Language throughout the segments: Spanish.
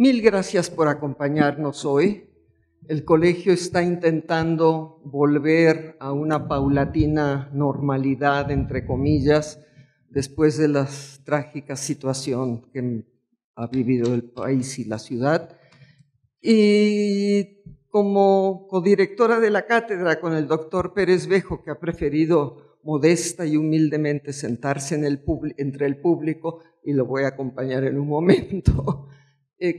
Mil gracias por acompañarnos hoy. El colegio está intentando volver a una paulatina normalidad, entre comillas, después de la trágica situación que ha vivido el país y la ciudad. Y como codirectora de la cátedra con el doctor Pérez Bejo, que ha preferido modesta y humildemente sentarse entre el público, y lo voy a acompañar en un momento,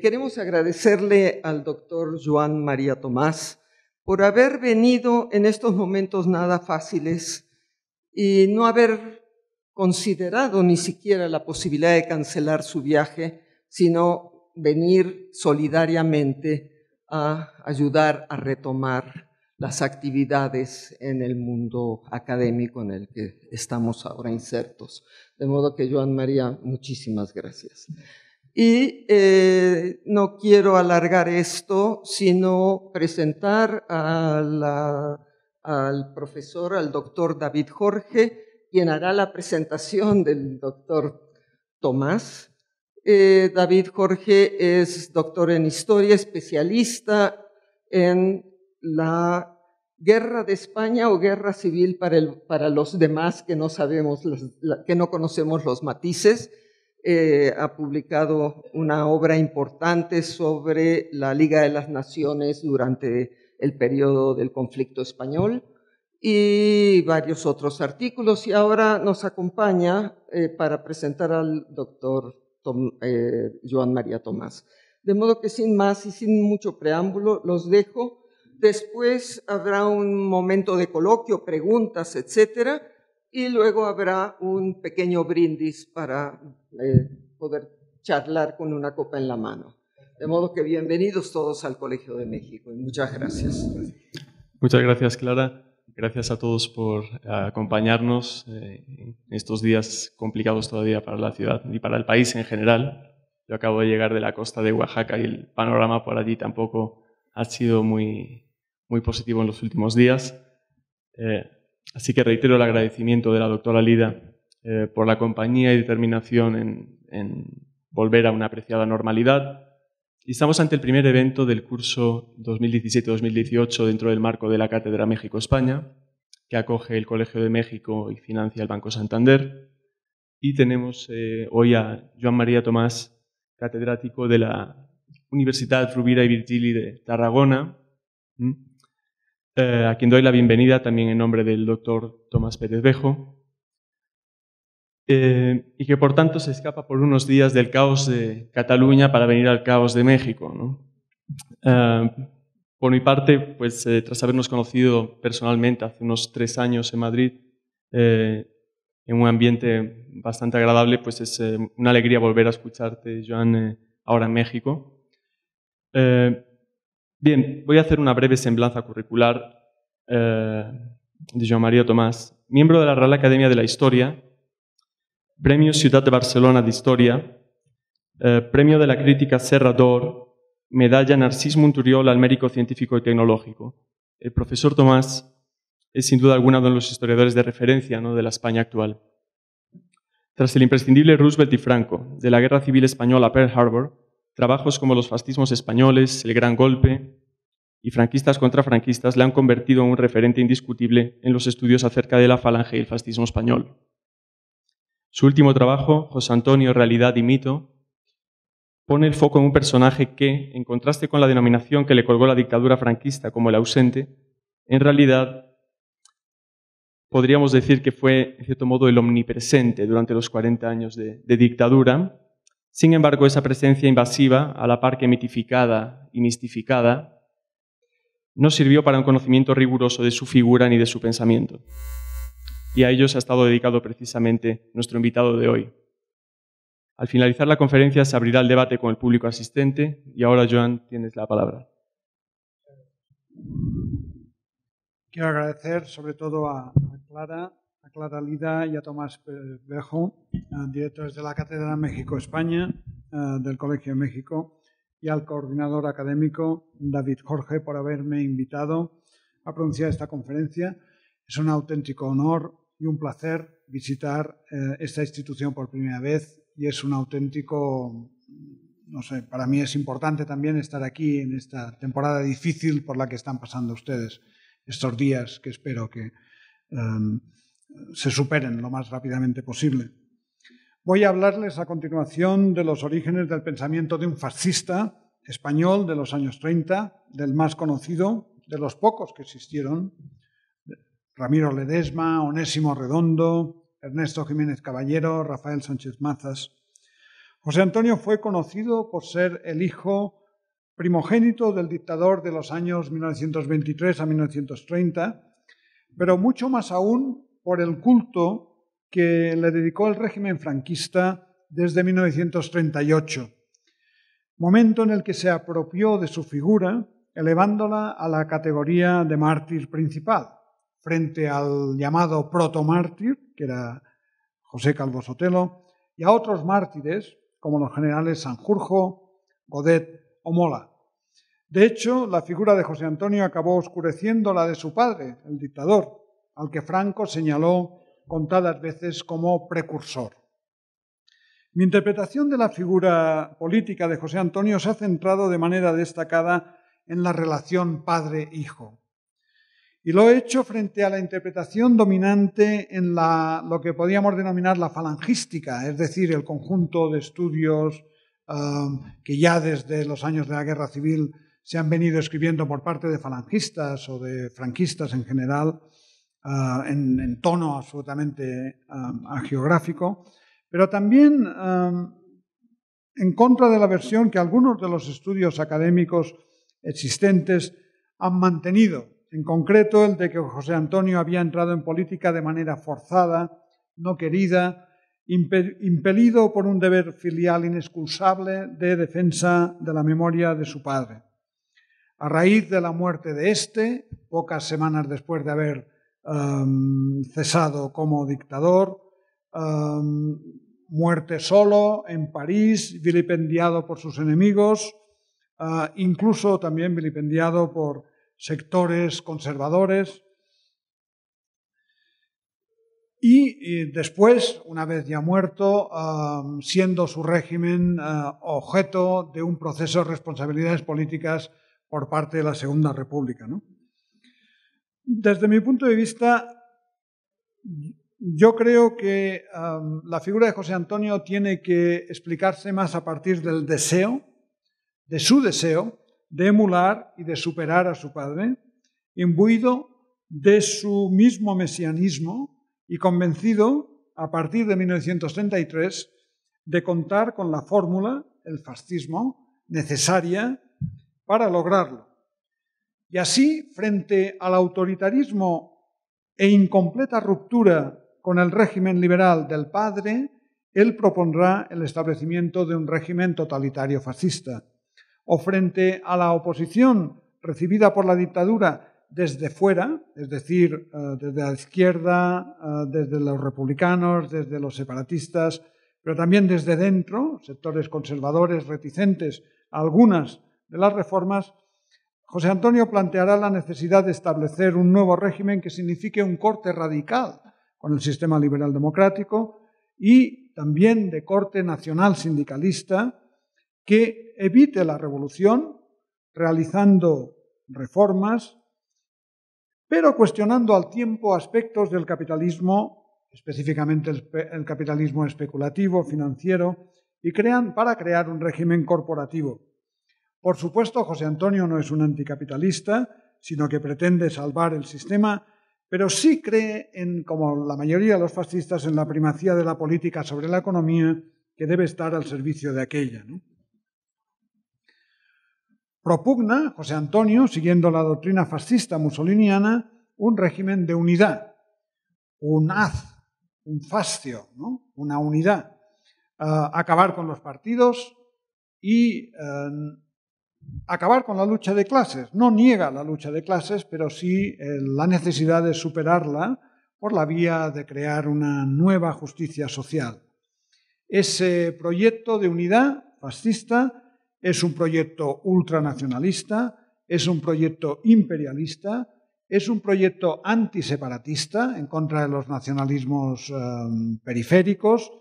queremos agradecerle al doctor Joan María Tomàs por haber venido en estos momentos nada fáciles y no haber considerado ni siquiera la posibilidad de cancelar su viaje, sino venir solidariamente a ayudar a retomar las actividades en el mundo académico en el que estamos ahora insertos. De modo que, Joan María, muchísimas gracias. Y no quiero alargar esto, sino presentar al profesor, al doctor David Jorge, quien hará la presentación del doctor Tomàs. David Jorge es doctor en historia, especialista en la guerra de España o guerra civil para los demás que no sabemos, que no conocemos los matices. Ha publicado una obra importante sobre la Liga de las Naciones durante el periodo del conflicto español y varios otros artículos, y ahora nos acompaña para presentar al doctor Joan María Tomàs. De modo que sin más y sin mucho preámbulo los dejo. Después habrá un momento de coloquio, preguntas, etcétera, y luego habrá un pequeño brindis para poder charlar con una copa en la mano. De modo que bienvenidos todos al Colegio de México y muchas gracias. Muchas gracias, Clara. Gracias a todos por acompañarnos en estos días complicados todavía para la ciudad y para el país en general. Yo acabo de llegar de la costa de Oaxaca y el panorama por allí tampoco ha sido muy positivo en los últimos días. Así que reitero el agradecimiento de la doctora Lida por la compañía y determinación en volver a una apreciada normalidad. Y estamos ante el primer evento del curso 2017-2018 dentro del marco de la Cátedra México-España, que acoge el Colegio de México y financia el Banco Santander. Y tenemos hoy a Joan María Tomàs, catedrático de la Universitat Rovira i Virgili de Tarragona, a quien doy la bienvenida también en nombre del doctor Tomàs Pérez Bejo, y que por tanto se escapa por unos días del caos de Cataluña para venir al caos de México, ¿no? Por mi parte, pues tras habernos conocido personalmente hace unos 3 años en Madrid, en un ambiente bastante agradable, pues es una alegría volver a escucharte, Joan, ahora en México. Bien, voy a hacer una breve semblanza curricular de Joan María Tomàs, miembro de la Real Academia de la Historia, Premio Ciutat de Barcelona de Historia, Premio de la Crítica Serra d'Or, Medalla Narcís Monturiol al Mérito Científico y Tecnológico. El profesor Tomàs es sin duda alguno de los historiadores de referencia, ¿no?, de la España actual. Tras el imprescindible Roosevelt y Franco, de la Guerra Civil Española a Pearl Harbor, trabajos como los fascismos españoles, el Gran Golpe y franquistas contra franquistas le han convertido en un referente indiscutible en los estudios acerca de la Falange y el fascismo español. Su último trabajo, José Antonio, Realidad y Mito, pone el foco en un personaje que, en contraste con la denominación que le colgó la dictadura franquista como el ausente, en realidad podríamos decir que fue, en cierto modo, el omnipresente durante los 40 años de dictadura. Sin embargo, esa presencia invasiva, a la par que mitificada y mistificada, no sirvió para un conocimiento riguroso de su figura ni de su pensamiento. Y a ello se ha estado dedicado precisamente nuestro invitado de hoy. Al finalizar la conferencia se abrirá el debate con el público asistente y ahora, Joan, tienes la palabra. Quiero agradecer sobre todo a Clara Lida y a Tomàs Pérez Bejo, directores de la Cátedra México-España del Colegio de México, y al coordinador académico David Jorge por haberme invitado a pronunciar esta conferencia. Es un auténtico honor y un placer visitar esta institución por primera vez y es un auténtico no sé, para mí es importante también estar aquí en esta temporada difícil por la que están pasando ustedes estos días, que espero que se superen lo más rápidamente posible. Voy a hablarles a continuación de los orígenes del pensamiento de un fascista español de los años 30, del más conocido, de los pocos que existieron, Ramiro Ledesma, Onésimo Redondo, Ernesto Jiménez Caballero, Rafael Sánchez Mazas. José Antonio fue conocido por ser el hijo primogénito del dictador de los años 1923 a 1930, pero mucho más aún por el culto que le dedicó el régimen franquista desde 1938, momento en el que se apropió de su figura, elevándola a la categoría de mártir principal, frente al llamado protomártir, que era José Calvo Sotelo, y a otros mártires, como los generales Sanjurjo, Godet o Mola. De hecho, la figura de José Antonio acabó oscureciendo la de su padre, el dictador, al que Franco señaló contadas veces como precursor. Mi interpretación de la figura política de José Antonio se ha centrado de manera destacada en la relación padre-hijo. Y lo he hecho frente a la interpretación dominante en lo que podríamos denominar la falangística, es decir, el conjunto de estudios que ya desde los años de la Guerra Civil se han venido escribiendo por parte de falangistas o de franquistas en general, en tono absolutamente agiográfico, pero también en contra de la versión que algunos de los estudios académicos existentes han mantenido, en concreto el de que José Antonio había entrado en política de manera forzada, no querida, impelido por un deber filial inexcusable de defensa de la memoria de su padre. A raíz de la muerte de este, pocas semanas después de haber cesado como dictador, muerte solo en París, vilipendiado por sus enemigos, incluso también vilipendiado por sectores conservadores. Y después, una vez ya muerto, siendo su régimen objeto de un proceso de responsabilidades políticas por parte de la Segunda República, ¿no? Desde mi punto de vista, yo creo que la figura de José Antonio tiene que explicarse más a partir del deseo, de su deseo, de emular y de superar a su padre, imbuido de su mismo mesianismo y convencido, a partir de 1933, de contar con la fórmula, el fascismo, necesaria para lograrlo. Y así, frente al autoritarismo e incompleta ruptura con el régimen liberal del padre, él propondrá el establecimiento de un régimen totalitario fascista. O frente a la oposición recibida por la dictadura desde fuera, es decir, desde la izquierda, desde los republicanos, desde los separatistas, pero también desde dentro, sectores conservadores reticentes a algunas de las reformas, José Antonio planteará la necesidad de establecer un nuevo régimen que signifique un corte radical con el sistema liberal democrático y también de corte nacional sindicalista que evite la revolución realizando reformas, pero cuestionando al tiempo aspectos del capitalismo, específicamente el capitalismo especulativo, financiero, y para crear un régimen corporativo. Por supuesto, José Antonio no es un anticapitalista, sino que pretende salvar el sistema, pero sí cree, como la mayoría de los fascistas, en la primacía de la política sobre la economía, que debe estar al servicio de aquella, ¿no? Propugna, José Antonio, siguiendo la doctrina fascista mussoliniana, un régimen de unidad, un fascio, ¿no? Una unidad, acabar con los partidos y acabar con la lucha de clases. No niega la lucha de clases, pero sí la necesidad de superarla por la vía de crear una nueva justicia social. Ese proyecto de unidad fascista es un proyecto ultranacionalista, es un proyecto imperialista, es un proyecto antiseparatista en contra de los nacionalismos periféricos,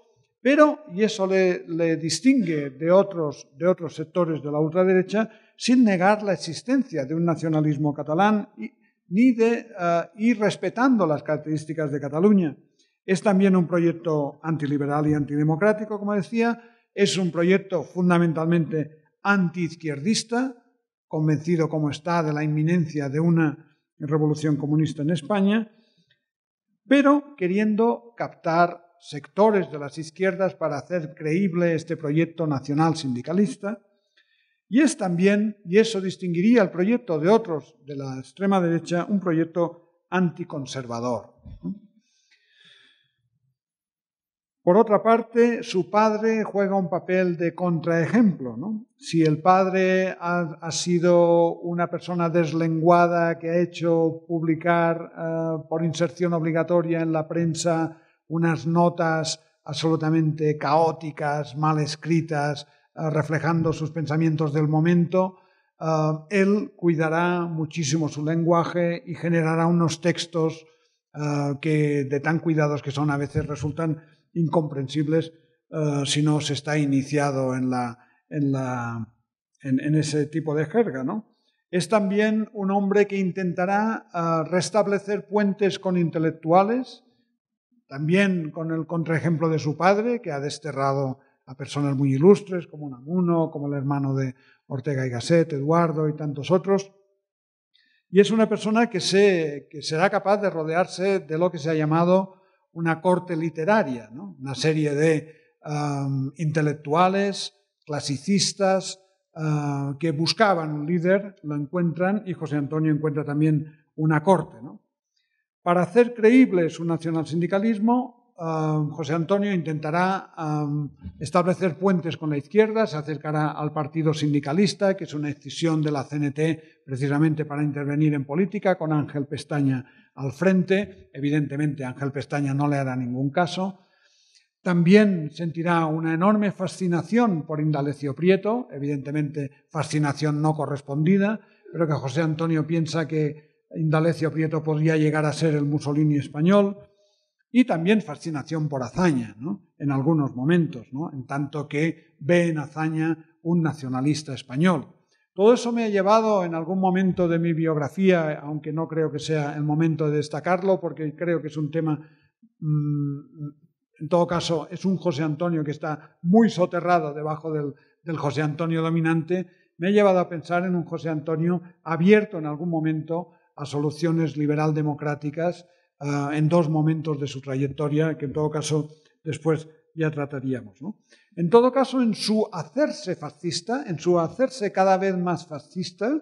pero, y eso le distingue de otros sectores de la ultraderecha, sin negar la existencia de un nacionalismo catalán y respetando las características de Cataluña. Es también un proyecto antiliberal y antidemocrático, como decía, es un proyecto fundamentalmente antiizquierdista, convencido como está de la inminencia de una revolución comunista en España, pero queriendo captar sectores de las izquierdas para hacer creíble este proyecto nacional sindicalista. Y es también, y eso distinguiría el proyecto de otros de la extrema derecha, un proyecto anticonservador. Por otra parte, su padre juega un papel de contraejemplo, ¿no? Si el padre ha sido una persona deslenguada que ha hecho publicar por inserción obligatoria en la prensa unas notas absolutamente caóticas, mal escritas, reflejando sus pensamientos del momento, él cuidará muchísimo su lenguaje y generará unos textos que de tan cuidados que son a veces resultan incomprensibles si no se está iniciado en ese tipo de jerga, ¿no? Es también un hombre que intentará restablecer puentes con intelectuales, también con el contraejemplo de su padre, que ha desterrado a personas muy ilustres como Unamuno, como el hermano de Ortega y Gasset, Eduardo y tantos otros. Y es una persona que será capaz de rodearse de lo que se ha llamado una corte literaria, ¿no? Una serie de intelectuales, clasicistas, que buscaban un líder, lo encuentran, y José Antonio encuentra también una corte, ¿no? Para hacer creíble su nacionalsindicalismo, José Antonio intentará establecer puentes con la izquierda, se acercará al Partido Sindicalista, que es una escisión de la CNT precisamente para intervenir en política, con Ángel Pestaña al frente. Evidentemente Ángel Pestaña no le hará ningún caso. También sentirá una enorme fascinación por Indalecio Prieto, evidentemente fascinación no correspondida, pero que José Antonio piensa que Indalecio Prieto podría llegar a ser el Mussolini español, y también fascinación por Azaña, ¿no? En algunos momentos, ¿no? En tanto que ve en Azaña un nacionalista español. Todo eso me ha llevado en algún momento de mi biografía, aunque no creo que sea el momento de destacarlo, porque creo que es un tema, en todo caso, es un José Antonio que está muy soterrado debajo del José Antonio dominante, me ha llevado a pensar en un José Antonio abierto en algún momento a soluciones liberal-democráticas en dos momentos de su trayectoria, que en todo caso después ya trataríamos, ¿no? En todo caso, en su hacerse fascista, en su hacerse cada vez más fascista,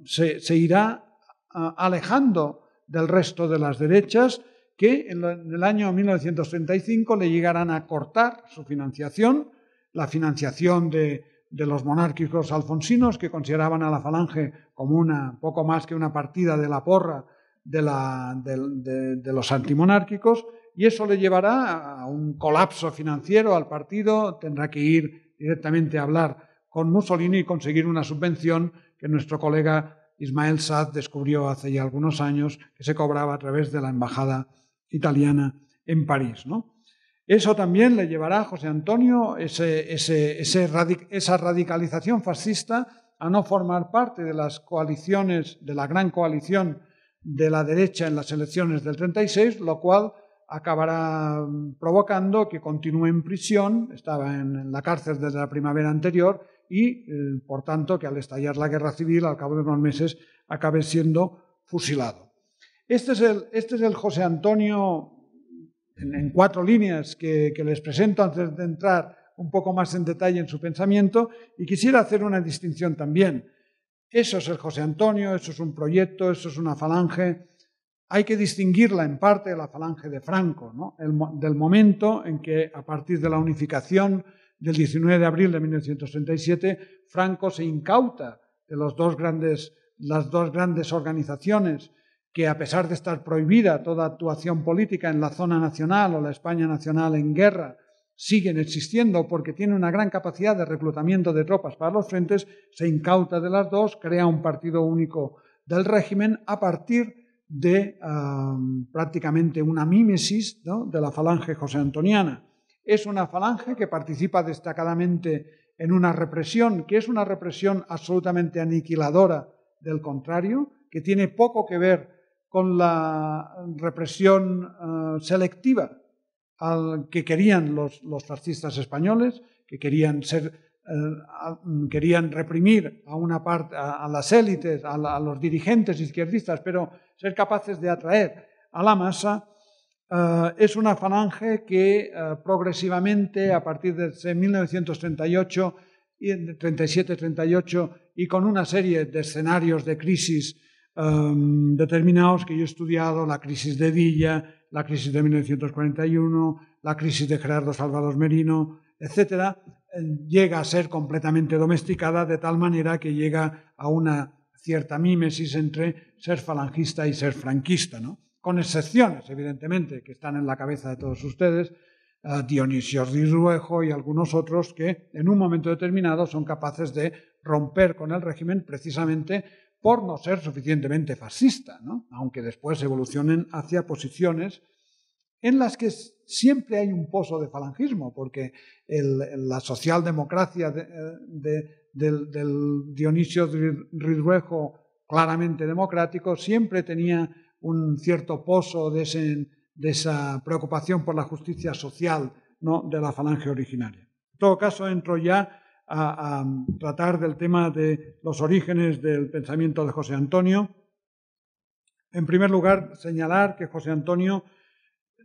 se irá alejando del resto de las derechas, que en el año 1935 le llegarán a cortar su financiación, la financiación de los monárquicos alfonsinos, que consideraban a la Falange como poco más que una partida de la porra de los antimonárquicos, y eso le llevará a un colapso financiero al partido. Tendrá que ir directamente a hablar con Mussolini y conseguir una subvención que nuestro colega Ismael Saz descubrió hace ya algunos años, que se cobraba a través de la embajada italiana en París, ¿no? Eso también le llevará a José Antonio, esa radicalización fascista, a no formar parte de las coaliciones, de la gran coalición de la derecha en las elecciones del 36, lo cual acabará provocando que continúe en prisión. Estaba en la cárcel desde la primavera anterior y, por tanto, que al estallar la guerra civil, al cabo de unos meses, acabe siendo fusilado. Este es el José Antonio en 4 líneas que les presento antes de entrar un poco más en detalle en su pensamiento, y quisiera hacer una distinción también. Eso es el José Antonio, eso es un proyecto, eso es una falange. Hay que distinguirla en parte de la falange de Franco, ¿no? Del momento en que, a partir de la unificación del 19 de abril de 1937, Franco se incauta de las dos grandes organizaciones que, a pesar de estar prohibida toda actuación política en la zona nacional o la España nacional en guerra, siguen existiendo porque tienen una gran capacidad de reclutamiento de tropas para los frentes, se incauta de las dos, crea un partido único del régimen a partir de prácticamente una mímesis, ¿no?, de la falange josé antoniana. Es una falange que participa destacadamente en una represión, que es una represión absolutamente aniquiladora del contrario, que tiene poco que ver con la represión selectiva que querían los fascistas españoles, que querían reprimir a una parte, a las élites, a los dirigentes izquierdistas, pero ser capaces de atraer a la masa. Es una falange que progresivamente, a partir de 1938, 37-38, y con una serie de escenarios de crisis determinados que yo he estudiado, la crisis de Villa, la crisis de 1941, la crisis de Gerardo Salvados Merino, etc., llega a ser completamente domesticada, de tal manera que llega a una cierta mímesis entre ser falangista y ser franquista, ¿no? Con excepciones, evidentemente, que están en la cabeza de todos ustedes, Dionisio Ridruejo y algunos otros que en un momento determinado son capaces de romper con el régimen precisamente por no ser suficientemente fascista, ¿no? Aunque después evolucionen hacia posiciones en las que siempre hay un pozo de falangismo, porque la socialdemocracia del Dionisio Ridruejo, claramente democrático, siempre tenía un cierto pozo de esa preocupación por la justicia social, ¿no?, de la falange originaria. En todo caso, entro ya a tratar del tema de los orígenes del pensamiento de José Antonio. En primer lugar, señalar que José Antonio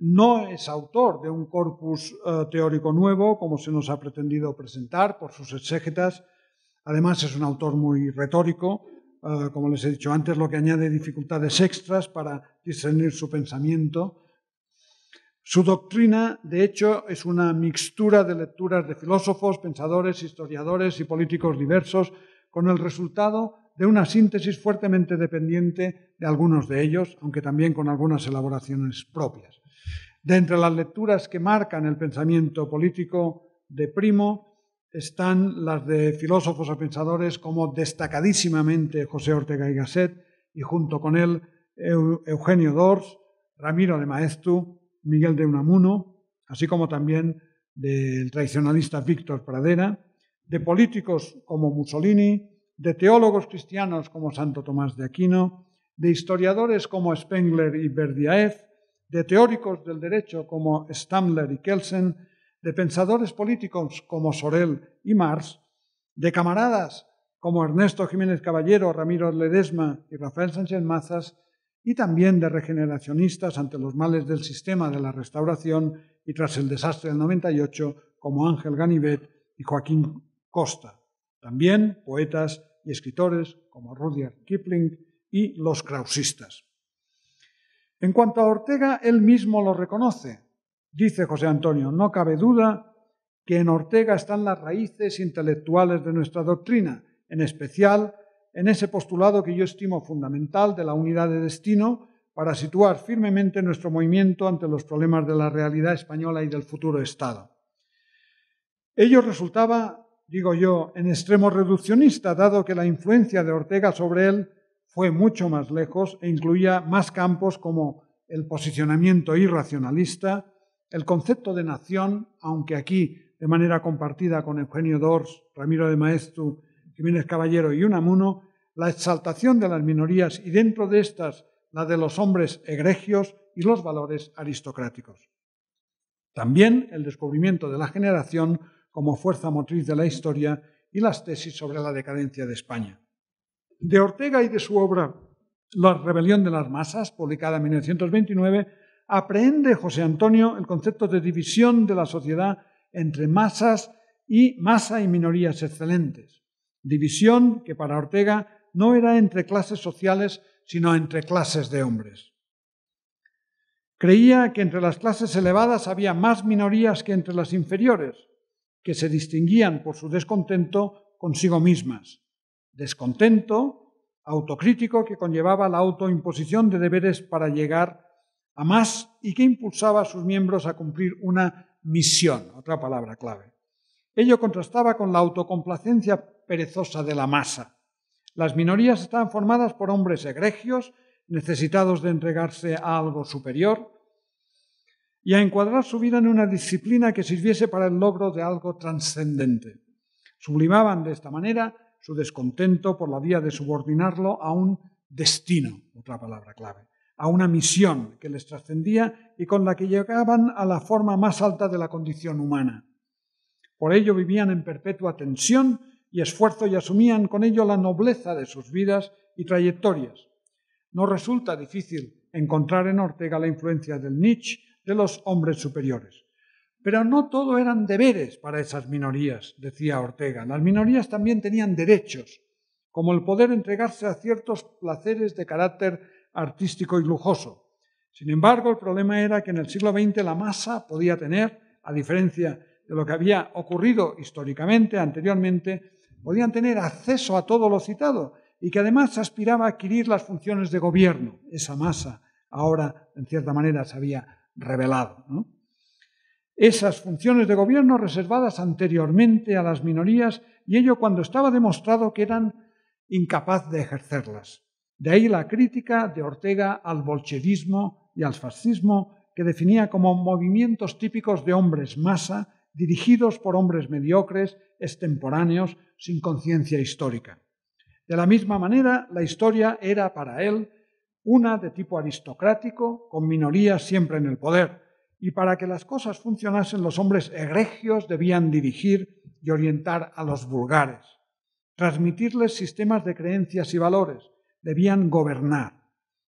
no es autor de un corpus teórico nuevo, como se nos ha pretendido presentar por sus exégetas. Además, es un autor muy retórico, como les he dicho antes, lo que añade dificultades extras para discernir su pensamiento. Su doctrina, de hecho, es una mixtura de lecturas de filósofos, pensadores, historiadores y políticos diversos, con el resultado de una síntesis fuertemente dependiente de algunos de ellos, aunque también con algunas elaboraciones propias. De entre las lecturas que marcan el pensamiento político de Primo están las de filósofos o pensadores como destacadísimamente José Ortega y Gasset, y junto con él Eugenio d'Ors, Ramiro de Maeztu, Miguel de Unamuno, así como también del tradicionalista Víctor Pradera, de políticos como Mussolini, de teólogos cristianos como Santo Tomás de Aquino, de historiadores como Spengler y Berdiaev, de teóricos del derecho como Stammler y Kelsen, de pensadores políticos como Sorel y Marx, de camaradas como Ernesto Jiménez Caballero, Ramiro Ledesma y Rafael Sánchez Mazas, y también de regeneracionistas ante los males del sistema de la Restauración y tras el desastre del 98, como Ángel Ganivet y Joaquín Costa. También poetas y escritores como Rudyard Kipling y los krausistas. En cuanto a Ortega, él mismo lo reconoce. Dice José Antonio: no cabe duda que en Ortega están las raíces intelectuales de nuestra doctrina, en especial en ese postulado que yo estimo fundamental de la unidad de destino para situar firmemente nuestro movimiento ante los problemas de la realidad española y del futuro Estado. Ello resultaba, digo yo, en extremo reduccionista, dado que la influencia de Ortega sobre él fue mucho más lejos e incluía más campos como el posicionamiento irracionalista, el concepto de nación, aunque aquí de manera compartida con Eugenio d'Ors, Ramiro de Maeztu, Jiménez Caballero y Unamuno, la exaltación de las minorías y dentro de estas la de los hombres egregios y los valores aristocráticos. También el descubrimiento de la generación como fuerza motriz de la historia y las tesis sobre la decadencia de España. De Ortega y de su obra La rebelión de las masas, publicada en 1929, aprehende José Antonio el concepto de división de la sociedad entre masa y minorías excelentes. División que para Ortega no era entre clases sociales, sino entre clases de hombres. Creía que entre las clases elevadas había más minorías que entre las inferiores, que se distinguían por su descontento consigo mismas. Descontento autocrítico que conllevaba la autoimposición de deberes para llegar a más y que impulsaba a sus miembros a cumplir una misión, otra palabra clave. Ello contrastaba con la autocomplacencia perezosa de la masa. Las minorías estaban formadas por hombres egregios, necesitados de entregarse a algo superior. y a encuadrar su vida en una disciplina que sirviese para el logro de algo trascendente. Sublimaban de esta manera su descontento por la vía de subordinarlo a un destino, otra palabra clave, a una misión que les trascendía y con la que llegaban a la forma más alta de la condición humana. Por ello vivían en perpetua tensión y esfuerzo y asumían con ello la nobleza de sus vidas y trayectorias. No resulta difícil encontrar en Ortega la influencia del Nietzsche de los hombres superiores. Pero no todo eran deberes para esas minorías, decía Ortega. Las minorías también tenían derechos, como el poder entregarse a ciertos placeres de carácter artístico y lujoso. Sin embargo, el problema era que en el siglo XX la masa podía tener, a diferencia de lo que había ocurrido históricamente, anteriormente, podían tener acceso a todo lo citado y que además aspiraba a adquirir las funciones de gobierno. Esa masa ahora, en cierta manera, se había revelado, ¿no? Esas funciones de gobierno reservadas anteriormente a las minorías, y ello cuando estaba demostrado que eran incapaces de ejercerlas. De ahí la crítica de Ortega al bolchevismo y al fascismo, que definía como movimientos típicos de hombres masa, dirigidos por hombres mediocres, extemporáneos, sin conciencia histórica. De la misma manera, la historia era para él una de tipo aristocrático, con minorías siempre en el poder, y para que las cosas funcionasen los hombres egregios debían dirigir y orientar a los vulgares, transmitirles sistemas de creencias y valores, debían gobernar,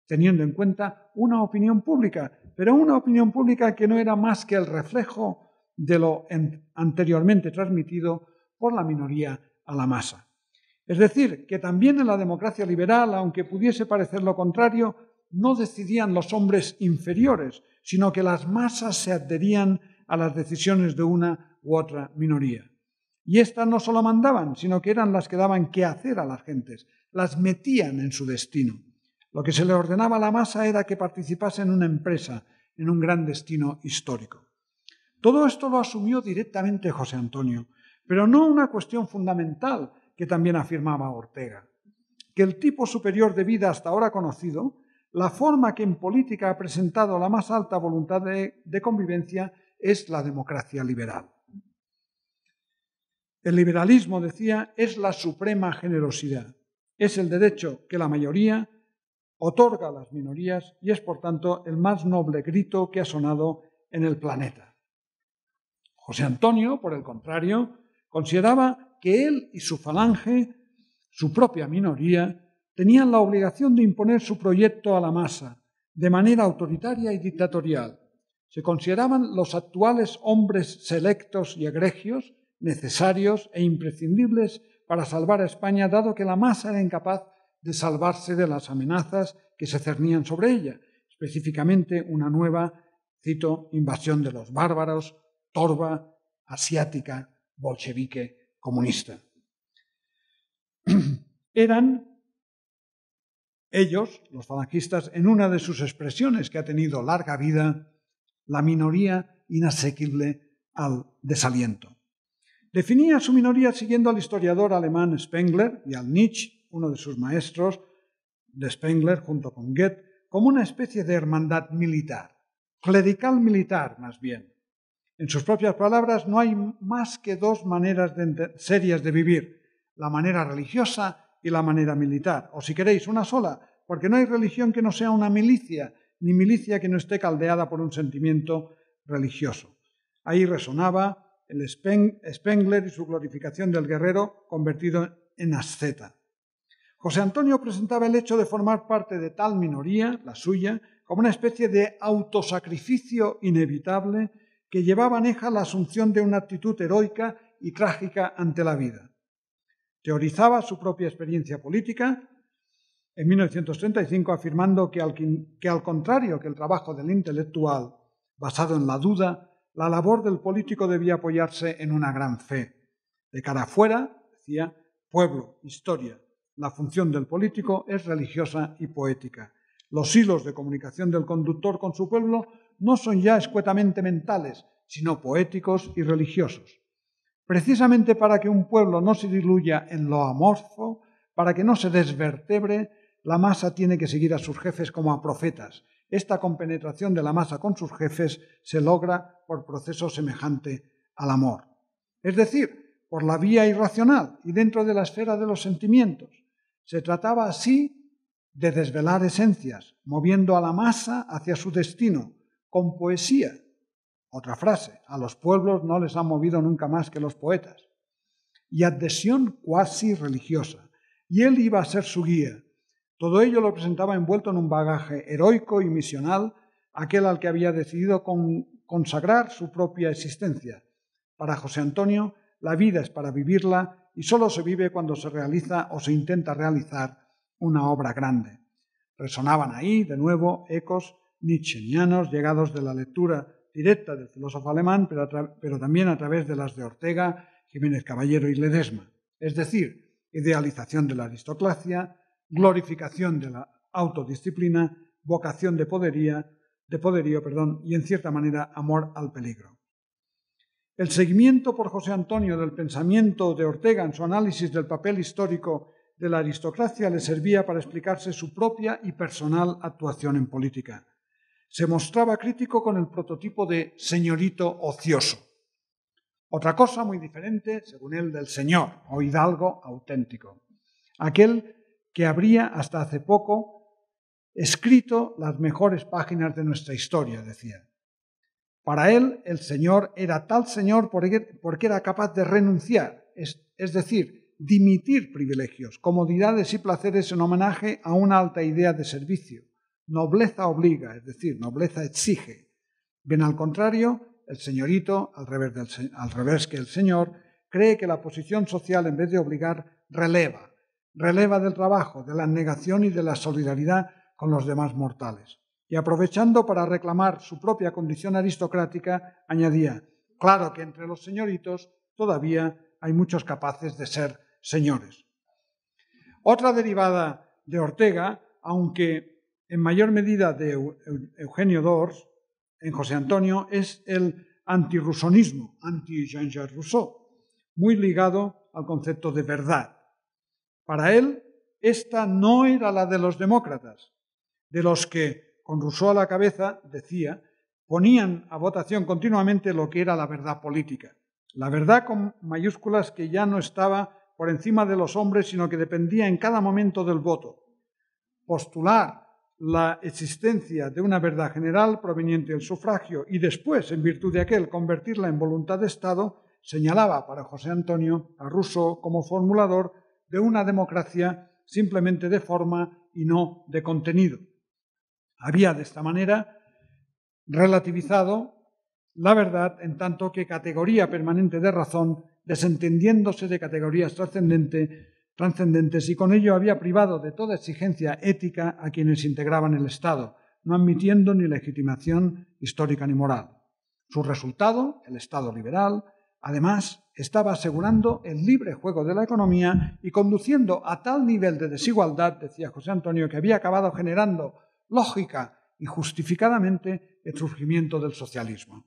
teniendo en cuenta una opinión pública, pero una opinión pública que no era más que el reflejo de lo anteriormente transmitido por la minoría a la masa. Es decir, que también en la democracia liberal, aunque pudiese parecer lo contrario, no decidían los hombres inferiores, sino que las masas se adherían a las decisiones de una u otra minoría. Y éstas no solo mandaban, sino que eran las que daban qué hacer a las gentes, las metían en su destino. Lo que se le ordenaba a la masa era que participase en una empresa, en un gran destino histórico. Todo esto lo asumió directamente José Antonio, pero no una cuestión fundamental que también afirmaba Ortega, que el tipo superior de vida hasta ahora conocido, la forma que en política ha presentado la más alta voluntad de convivencia, es la democracia liberal. El liberalismo, decía, es la suprema generosidad, es el derecho que la mayoría otorga a las minorías y es, por tanto, el más noble grito que ha sonado en el planeta. José Antonio, por el contrario, consideraba que él y su falange, su propia minoría, tenían la obligación de imponer su proyecto a la masa, de manera autoritaria y dictatorial. Se consideraban los actuales hombres selectos y egregios, necesarios e imprescindibles para salvar a España, dado que la masa era incapaz de salvarse de las amenazas que se cernían sobre ella, específicamente una nueva, cito, invasión de los bárbaros, torva, asiática, bolchevique, comunista. Eran ellos, los falangistas, en una de sus expresiones que ha tenido larga vida, la minoría inasequible al desaliento. Definía a su minoría siguiendo al historiador alemán Spengler y al Nietzsche, uno de sus maestros de Spengler junto con Goethe, como una especie de hermandad militar, clerical militar más bien. En sus propias palabras, no hay más que dos maneras serias de vivir, la manera religiosa y la manera militar, o si queréis, una sola, porque no hay religión que no sea una milicia, ni milicia que no esté caldeada por un sentimiento religioso. Ahí resonaba el Spengler y su glorificación del guerrero convertido en asceta. José Antonio presentaba el hecho de formar parte de tal minoría, la suya, como una especie de autosacrificio inevitable que llevaba aneja la asunción de una actitud heroica y trágica ante la vida. Teorizaba su propia experiencia política en 1935 afirmando que al contrario que el trabajo del intelectual, basado en la duda, la labor del político debía apoyarse en una gran fe. De cara afuera, decía, pueblo, historia, la función del político es religiosa y poética. Los hilos de comunicación del conductor con su pueblo no son ya escuetamente mentales, sino poéticos y religiosos. Precisamente para que un pueblo no se diluya en lo amorfo, para que no se desvertebre, la masa tiene que seguir a sus jefes como a profetas, esta compenetración de la masa con sus jefes se logra por proceso semejante al amor. Es decir, por la vía irracional y dentro de la esfera de los sentimientos. Se trataba así de desvelar esencias, moviendo a la masa hacia su destino, con poesía. Otra frase, a los pueblos no les han movido nunca más que los poetas. Y adhesión cuasi religiosa. Y él iba a ser su guía. Todo ello lo presentaba envuelto en un bagaje heroico y misional, aquel al que había decidido consagrar su propia existencia. Para José Antonio, la vida es para vivirla y solo se vive cuando se realiza o se intenta realizar una obra grande. Resonaban ahí, de nuevo, ecos nietzscheanos llegados de la lectura directa del filósofo alemán, pero también a través de las de Ortega, Jiménez Caballero y Ledesma. Es decir, idealización de la aristocracia, glorificación de la autodisciplina, vocación de poderío, y en cierta manera amor al peligro. El seguimiento por José Antonio del pensamiento de Ortega en su análisis del papel histórico de la aristocracia le servía para explicarse su propia y personal actuación en política. Se mostraba crítico con el prototipo de señorito ocioso. Otra cosa muy diferente, según él, del señor o hidalgo auténtico. Aquel que habría hasta hace poco escrito las mejores páginas de nuestra historia, decía. Para él, el señor era tal señor porque era capaz de renunciar, es decir, dimitir privilegios, comodidades y placeres en homenaje a una alta idea de servicio. Nobleza obliga, es decir, nobleza exige. Bien al contrario, el señorito, al revés que el señor, cree que la posición social, en vez de obligar, releva del trabajo, de la abnegación y de la solidaridad con los demás mortales. Y aprovechando para reclamar su propia condición aristocrática, añadía, claro que entre los señoritos todavía hay muchos capaces de ser señores. Otra derivada de Ortega, aunque en mayor medida de Eugenio d'Ors, en José Antonio, es el antirrusonismo, anti-Jean-Jacques Rousseau, muy ligado al concepto de verdad. Para él, esta no era la de los demócratas, de los que, con Rousseau a la cabeza, decía, ponían a votación continuamente lo que era la verdad política. La verdad con mayúsculas que ya no estaba por encima de los hombres, sino que dependía en cada momento del voto. Postular la existencia de una verdad general proveniente del sufragio y después, en virtud de aquel, convertirla en voluntad de Estado, señalaba para José Antonio a Rousseau como formulador de una democracia simplemente de forma y no de contenido. Había de esta manera relativizado la verdad en tanto que categoría permanente de razón, desentendiéndose de categorías trascendentes y con ello había privado de toda exigencia ética a quienes integraban el Estado, no admitiendo ni legitimación histórica ni moral. Su resultado, el Estado liberal, además, estaba asegurando el libre juego de la economía y conduciendo a tal nivel de desigualdad, decía José Antonio, que había acabado generando lógica y justificadamente el surgimiento del socialismo.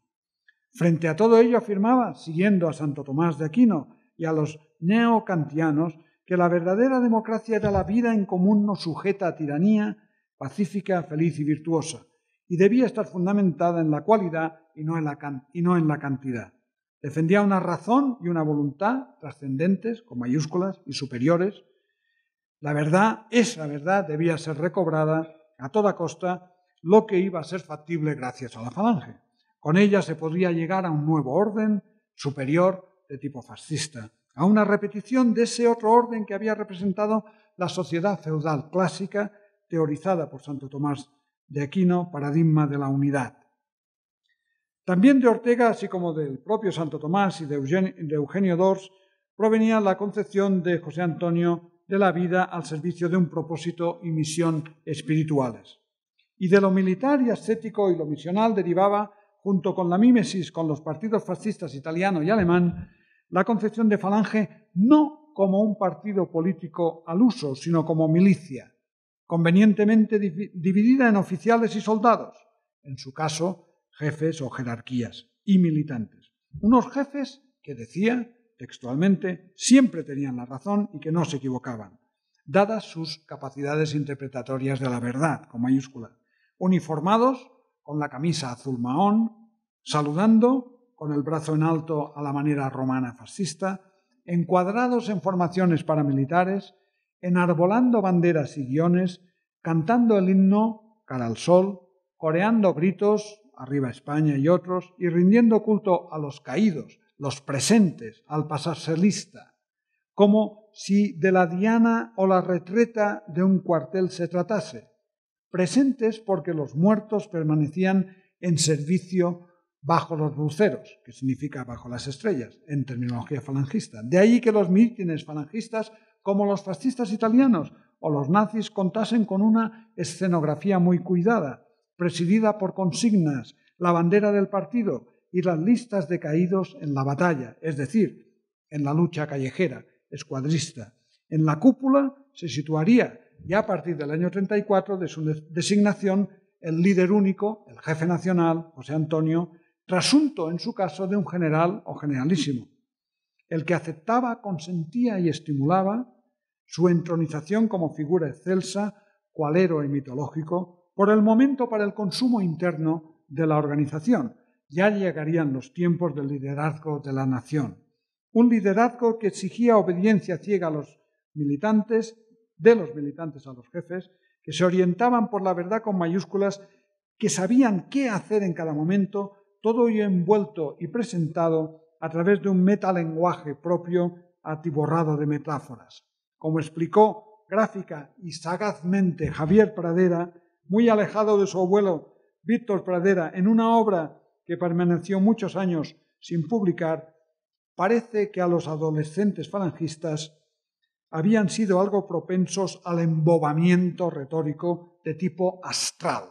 Frente a todo ello afirmaba, siguiendo a Santo Tomás de Aquino y a los neocantianos, que la verdadera democracia era la vida en común no sujeta a tiranía, pacífica, feliz y virtuosa, y debía estar fundamentada en la cualidad y no en la cantidad. Defendía una razón y una voluntad trascendentes, con mayúsculas, y superiores. La verdad, esa verdad, debía ser recobrada a toda costa, lo que iba a ser factible gracias a la Falange. Con ella se podría llegar a un nuevo orden superior de tipo fascista, a una repetición de ese otro orden que había representado la sociedad feudal clásica, teorizada por Santo Tomás de Aquino, paradigma de la unidad. También de Ortega, así como del propio Santo Tomás y de Eugenio d'Ors, provenía la concepción de José Antonio de la vida al servicio de un propósito y misión espirituales. Y de lo militar y ascético y lo misional derivaba, junto con la mímesis con los partidos fascistas italiano y alemán, la concepción de Falange no como un partido político al uso, sino como milicia, convenientemente dividida en oficiales y soldados, en su caso, jefes o jerarquías, y militantes. Unos jefes que, decía textualmente, siempre tenían la razón y que no se equivocaban, dadas sus capacidades interpretatorias de la verdad, con mayúscula. uniformados, con la camisa azul mahón, saludando, con el brazo en alto a la manera romana fascista, encuadrados en formaciones paramilitares, enarbolando banderas y guiones, cantando el himno cara al sol, coreando gritos, arriba España y otros, y rindiendo culto a los caídos, los presentes, al pasarse lista, como si de la diana o la retreta de un cuartel se tratase, presentes porque los muertos permanecían en servicio bajo los luceros, que significa bajo las estrellas, en terminología falangista. De ahí que los mítines falangistas, como los fascistas italianos o los nazis, contasen con una escenografía muy cuidada, presidida por consignas, la bandera del partido y las listas de caídos en la batalla, es decir, en la lucha callejera, escuadrista. En la cúpula se situaría, ya a partir del año 34 de su designación, el líder único, el jefe nacional, José Antonio, trasunto en su caso de un general o generalísimo, el que aceptaba, consentía y estimulaba su entronización como figura excelsa, cual héroe mitológico, por el momento para el consumo interno de la organización. Ya llegarían los tiempos del liderazgo de la nación. Un liderazgo que exigía obediencia ciega a los militantes, de los militantes a los jefes, que se orientaban por la verdad con mayúsculas, que sabían qué hacer en cada momento, todo ello envuelto y presentado a través de un metalenguaje propio atiborrado de metáforas. Como explicó gráfica y sagazmente Javier Pradera, muy alejado de su abuelo Víctor Pradera, en una obra que permaneció muchos años sin publicar, parece que a los adolescentes falangistas habían sido algo propensos al embobamiento retórico de tipo astral,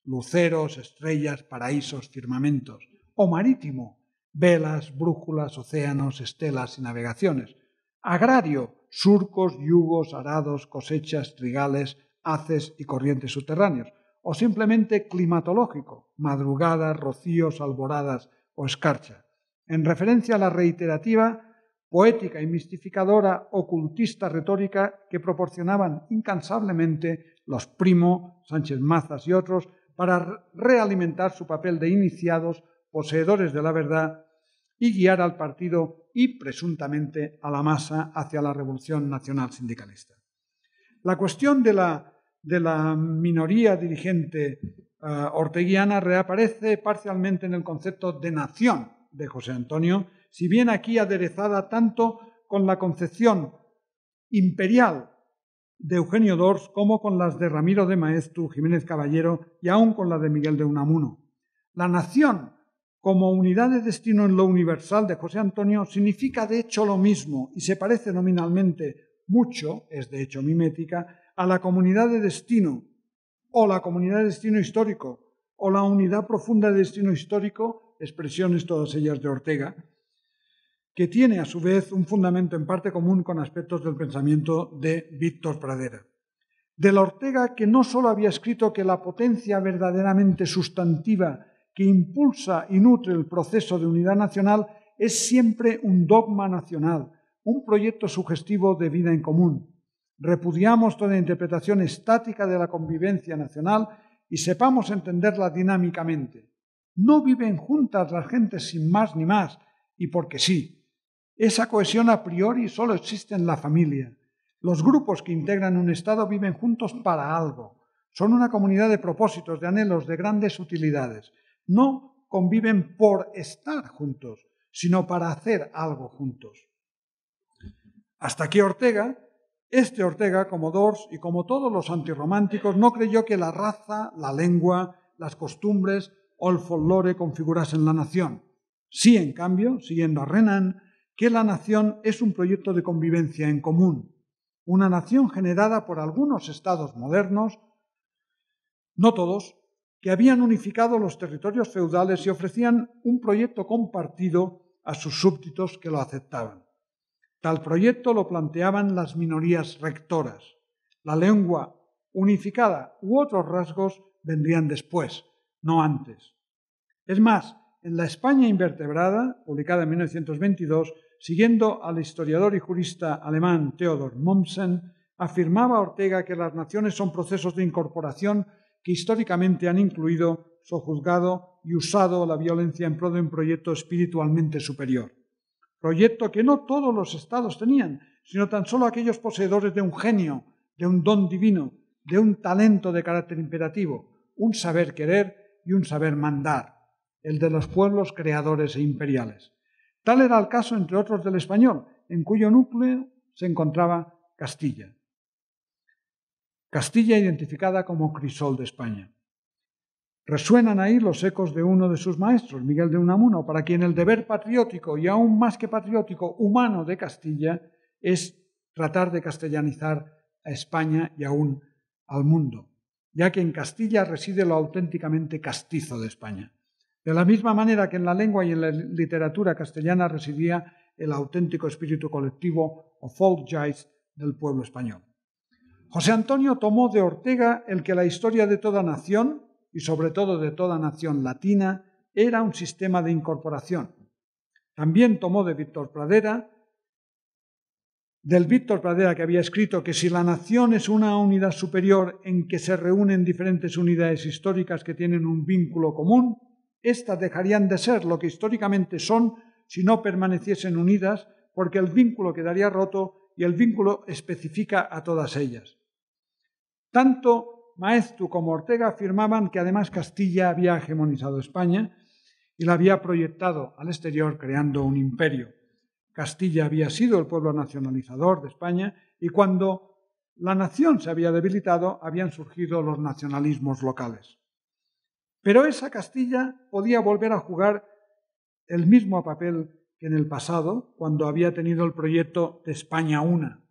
luceros, estrellas, paraísos, firmamentos, o marítimo, velas, brújulas, océanos, estelas y navegaciones, agrario, surcos, yugos, arados, cosechas, trigales, haces y corrientes subterráneos, o simplemente climatológico, madrugadas, rocíos, alboradas o escarcha, en referencia a la reiterativa, poética y mistificadora, ocultista retórica que proporcionaban incansablemente los Primo, Sánchez Mazas y otros para realimentar su papel de iniciados, poseedores de la verdad y guiar al partido y presuntamente a la masa hacia la revolución nacional sindicalista. La cuestión de la minoría dirigente orteguiana reaparece parcialmente en el concepto de nación de José Antonio, si bien aquí aderezada tanto con la concepción imperial de Eugenio d'Ors como con las de Ramiro de Maeztu, Jiménez Caballero y aún con la de Miguel de Unamuno. La nación como unidad de destino en lo universal de José Antonio significa de hecho lo mismo y se parece nominalmente mucho, es de hecho mimética, a la comunidad de destino o la comunidad de destino histórico o la unidad profunda de destino histórico, expresiones todas ellas de Ortega, que tiene a su vez un fundamento en parte común con aspectos del pensamiento de Víctor Pradera. De la Ortega que no solo había escrito que la potencia verdaderamente sustantiva que impulsa y nutre el proceso de unidad nacional es siempre un dogma nacional, un proyecto sugestivo de vida en común. Repudiamos toda interpretación estática de la convivencia nacional y sepamos entenderla dinámicamente. No viven juntas las gentes sin más ni más, y porque sí. Esa cohesión a priori solo existe en la familia. Los grupos que integran un Estado viven juntos para algo. Son una comunidad de propósitos, de anhelos, de grandes utilidades. No conviven por estar juntos, sino para hacer algo juntos. Hasta aquí Ortega. Este Ortega, como d'Ors y como todos los antirrománticos, no creyó que la raza, la lengua, las costumbres o el folclore configurasen la nación. Sí, en cambio, siguiendo a Renan, que la nación es un proyecto de convivencia en común, una nación generada por algunos estados modernos, no todos, que habían unificado los territorios feudales y ofrecían un proyecto compartido a sus súbditos que lo aceptaban. Tal proyecto lo planteaban las minorías rectoras. La lengua unificada u otros rasgos vendrían después, no antes. Es más, en La España invertebrada, publicada en 1922, siguiendo al historiador y jurista alemán Theodor Mommsen, afirmaba Ortega que las naciones son procesos de incorporación que históricamente han incluido, sojuzgado y usado la violencia en pro de un proyecto espiritualmente superior. Proyecto que no todos los estados tenían, sino tan solo aquellos poseedores de un genio, de un don divino, de un talento de carácter imperativo, un saber querer y un saber mandar, el de los pueblos creadores e imperiales. Tal era el caso, entre otros, del español, en cuyo núcleo se encontraba Castilla. Castilla identificada como crisol de España. Resuenan ahí los ecos de uno de sus maestros, Miguel de Unamuno, para quien el deber patriótico y aún más que patriótico, humano de Castilla es tratar de castellanizar a España y aún al mundo, ya que en Castilla reside lo auténticamente castizo de España. De la misma manera que en la lengua y en la literatura castellana residía el auténtico espíritu colectivo o Volksgeist del pueblo español. José Antonio tomó de Ortega el que la historia de toda nación, y sobre todo de toda nación latina, era un sistema de incorporación. También tomó de Víctor Pradera, que había escrito que si la nación es una unidad superior en que se reúnen diferentes unidades históricas que tienen un vínculo común, éstas dejarían de ser lo que históricamente son si no permaneciesen unidas, porque el vínculo quedaría roto y el vínculo especifica a todas ellas. Tanto Maeztu como Ortega afirmaban que además Castilla había hegemonizado España y la había proyectado al exterior creando un imperio. Castilla había sido el pueblo nacionalizador de España y cuando la nación se había debilitado habían surgido los nacionalismos locales. Pero esa Castilla podía volver a jugar el mismo papel que en el pasado, cuando había tenido el proyecto de España una.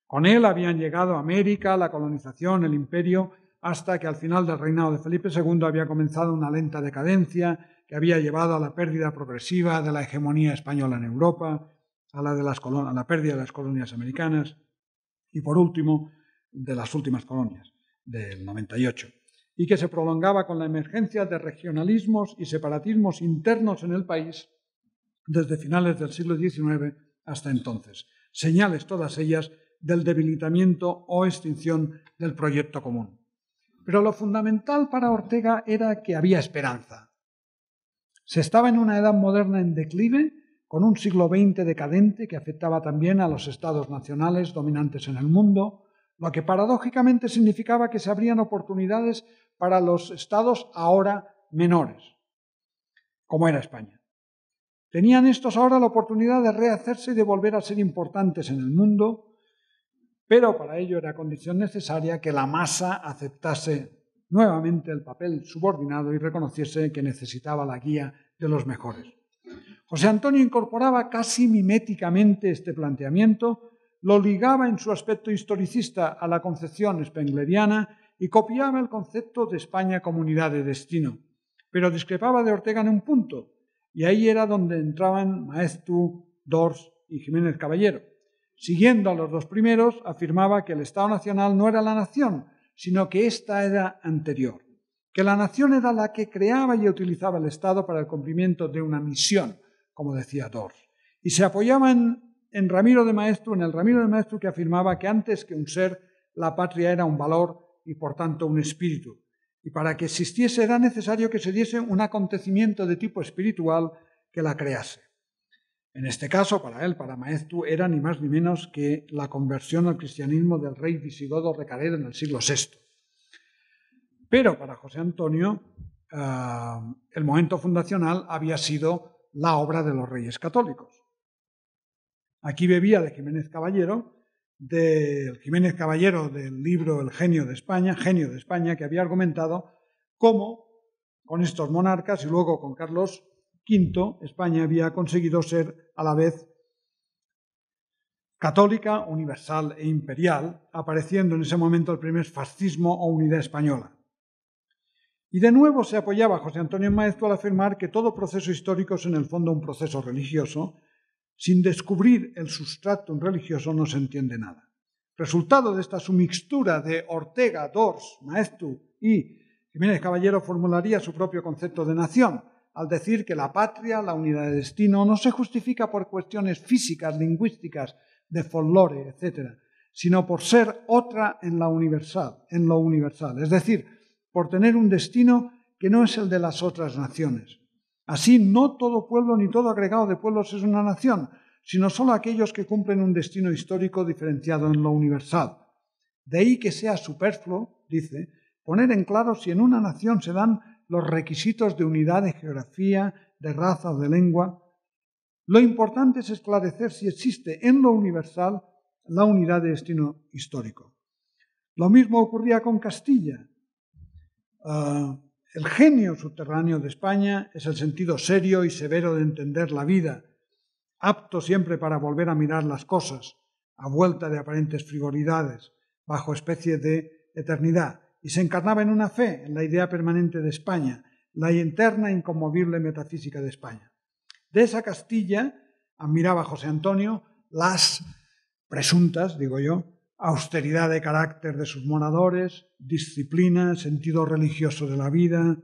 Con él habían llegado a América, la colonización, el imperio, hasta que al final del reinado de Felipe II había comenzado una lenta decadencia que había llevado a la pérdida progresiva de la hegemonía española en Europa, a la pérdida de las colonias americanas y, por último, de las últimas colonias, del 98, y que se prolongaba con la emergencia de regionalismos y separatismos internos en el país desde finales del siglo XIX hasta entonces, señales todas ellas del debilitamiento o extinción del proyecto común. Pero lo fundamental para Ortega era que había esperanza. Se estaba en una edad moderna en declive, con un siglo XX decadente que afectaba también a los estados nacionales dominantes en el mundo, lo que paradójicamente significaba que se abrían oportunidades para los estados ahora menores, como era España. Tenían estos ahora la oportunidad de rehacerse y de volver a ser importantes en el mundo, pero para ello era condición necesaria que la masa aceptase nuevamente el papel subordinado y reconociese que necesitaba la guía de los mejores. José Antonio incorporaba casi miméticamente este planteamiento, lo ligaba en su aspecto historicista a la concepción spengleriana y copiaba el concepto de España como unidad de destino, pero discrepaba de Ortega en un punto, y ahí era donde entraban Maeztu, Dors y Jiménez Caballero. Siguiendo a los dos primeros, afirmaba que el Estado Nacional no era la nación, sino que ésta era anterior, que la nación era la que creaba y utilizaba el Estado para el cumplimiento de una misión, como decía Dors. Y se apoyaban en Ramiro de Maeztu, en el Ramiro de Maeztu que afirmaba que antes que un ser, la patria era un valor y por tanto un espíritu. Y para que existiese era necesario que se diese un acontecimiento de tipo espiritual que la crease. En este caso, para él, para Maeztu, era ni más ni menos que la conversión al cristianismo del rey visigodo Recaredo en el siglo VI. Pero para José Antonio, el momento fundacional había sido la obra de los Reyes Católicos. Aquí bebía de Jiménez Caballero del libro El Genio de España, que había argumentado cómo con estos monarcas y luego con Carlos V, España había conseguido ser a la vez católica, universal e imperial, apareciendo en ese momento el primer fascismo o unidad española. Y de nuevo se apoyaba José Antonio Maeztu al afirmar que todo proceso histórico es en el fondo un proceso religioso. Sin descubrir el sustratum religioso no se entiende nada. Resultado de esta sumixtura de Ortega, Dors, Maeztu y Jiménez Caballero formularía su propio concepto de nación, al decir que la patria, la unidad de destino, no se justifica por cuestiones físicas, lingüísticas, de folklore, etc., sino por ser otra en lo universal. Es decir, por tener un destino que no es el de las otras naciones. Así, no todo pueblo ni todo agregado de pueblos es una nación, sino solo aquellos que cumplen un destino histórico diferenciado en lo universal. De ahí que sea superfluo, dice, poner en claro si en una nación se dan los requisitos de unidad de geografía, de raza o de lengua. Lo importante es esclarecer si existe en lo universal la unidad de destino histórico. Lo mismo ocurría con Castilla. El genio subterráneo de España es el sentido serio y severo de entender la vida, apto siempre para volver a mirar las cosas, a vuelta de aparentes frivolidades, bajo especie de eternidad, y se encarnaba en una fe, en la idea permanente de España, la eterna e inconmovible metafísica de España. De esa Castilla admiraba José Antonio las presuntas, digo yo, austeridad de carácter de sus moradores, disciplina, sentido religioso de la vida,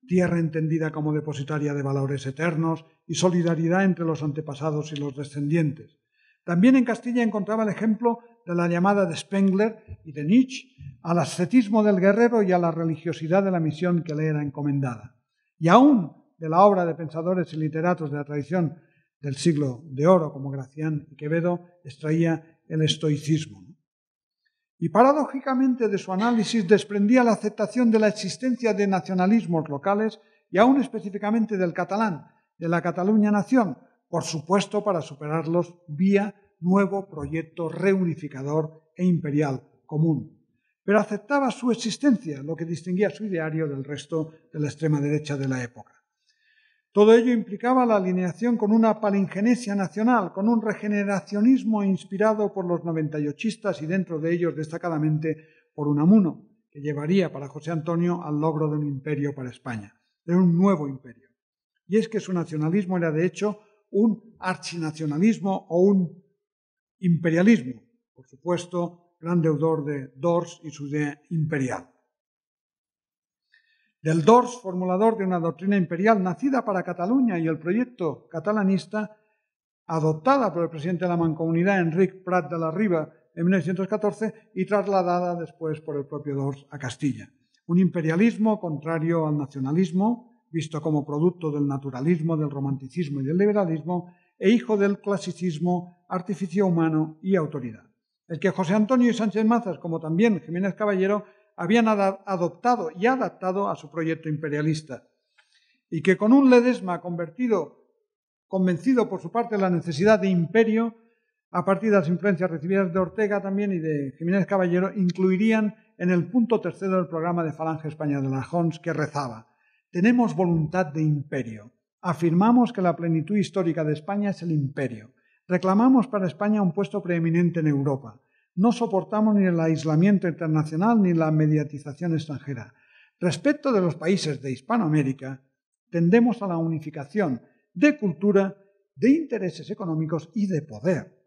tierra entendida como depositaria de valores eternos y solidaridad entre los antepasados y los descendientes. También en Castilla encontraba el ejemplo de la llamada de Spengler y de Nietzsche al ascetismo del guerrero y a la religiosidad de la misión que le era encomendada. Y aún de la obra de pensadores y literatos de la tradición del siglo de oro como Gracián y Quevedo extraía el estoicismo. Y paradójicamente de su análisis desprendía la aceptación de la existencia de nacionalismos locales y aún específicamente del catalán, de la Cataluña nación, por supuesto para superarlos vía nuevo proyecto reunificador e imperial común. Pero aceptaba su existencia, lo que distinguía su ideario del resto de la extrema derecha de la época. Todo ello implicaba la alineación con una palingenesia nacional, con un regeneracionismo inspirado por los 98istas y dentro de ellos destacadamente por Unamuno, que llevaría para José Antonio al logro de un imperio para España, de un nuevo imperio. Y es que su nacionalismo era de hecho un archinacionalismo o un imperialismo, por supuesto, gran deudor de Dors y su idea imperial. Del Dors, formulador de una doctrina imperial nacida para Cataluña y el proyecto catalanista, adoptada por el presidente de la Mancomunidad, Enric Prat de la Riba, en 1914 y trasladada después por el propio Dors a Castilla. Un imperialismo contrario al nacionalismo, visto como producto del naturalismo, del romanticismo y del liberalismo, e hijo del clasicismo, artificio humano y autoridad. El que José Antonio y Sánchez Mazas, como también Jiménez Caballero, habían adoptado y adaptado a su proyecto imperialista, y que con un Ledesma convencido por su parte de la necesidad de imperio, a partir de las influencias recibidas de Ortega también y de Jiménez Caballero, incluirían en el punto tercero del programa de Falange España de la Jons, que rezaba: tenemos voluntad de imperio, afirmamos que la plenitud histórica de España es el imperio, reclamamos para España un puesto preeminente en Europa, no soportamos ni el aislamiento internacional ni la mediatización extranjera. Respecto de los países de Hispanoamérica, tendemos a la unificación de cultura, de intereses económicos y de poder.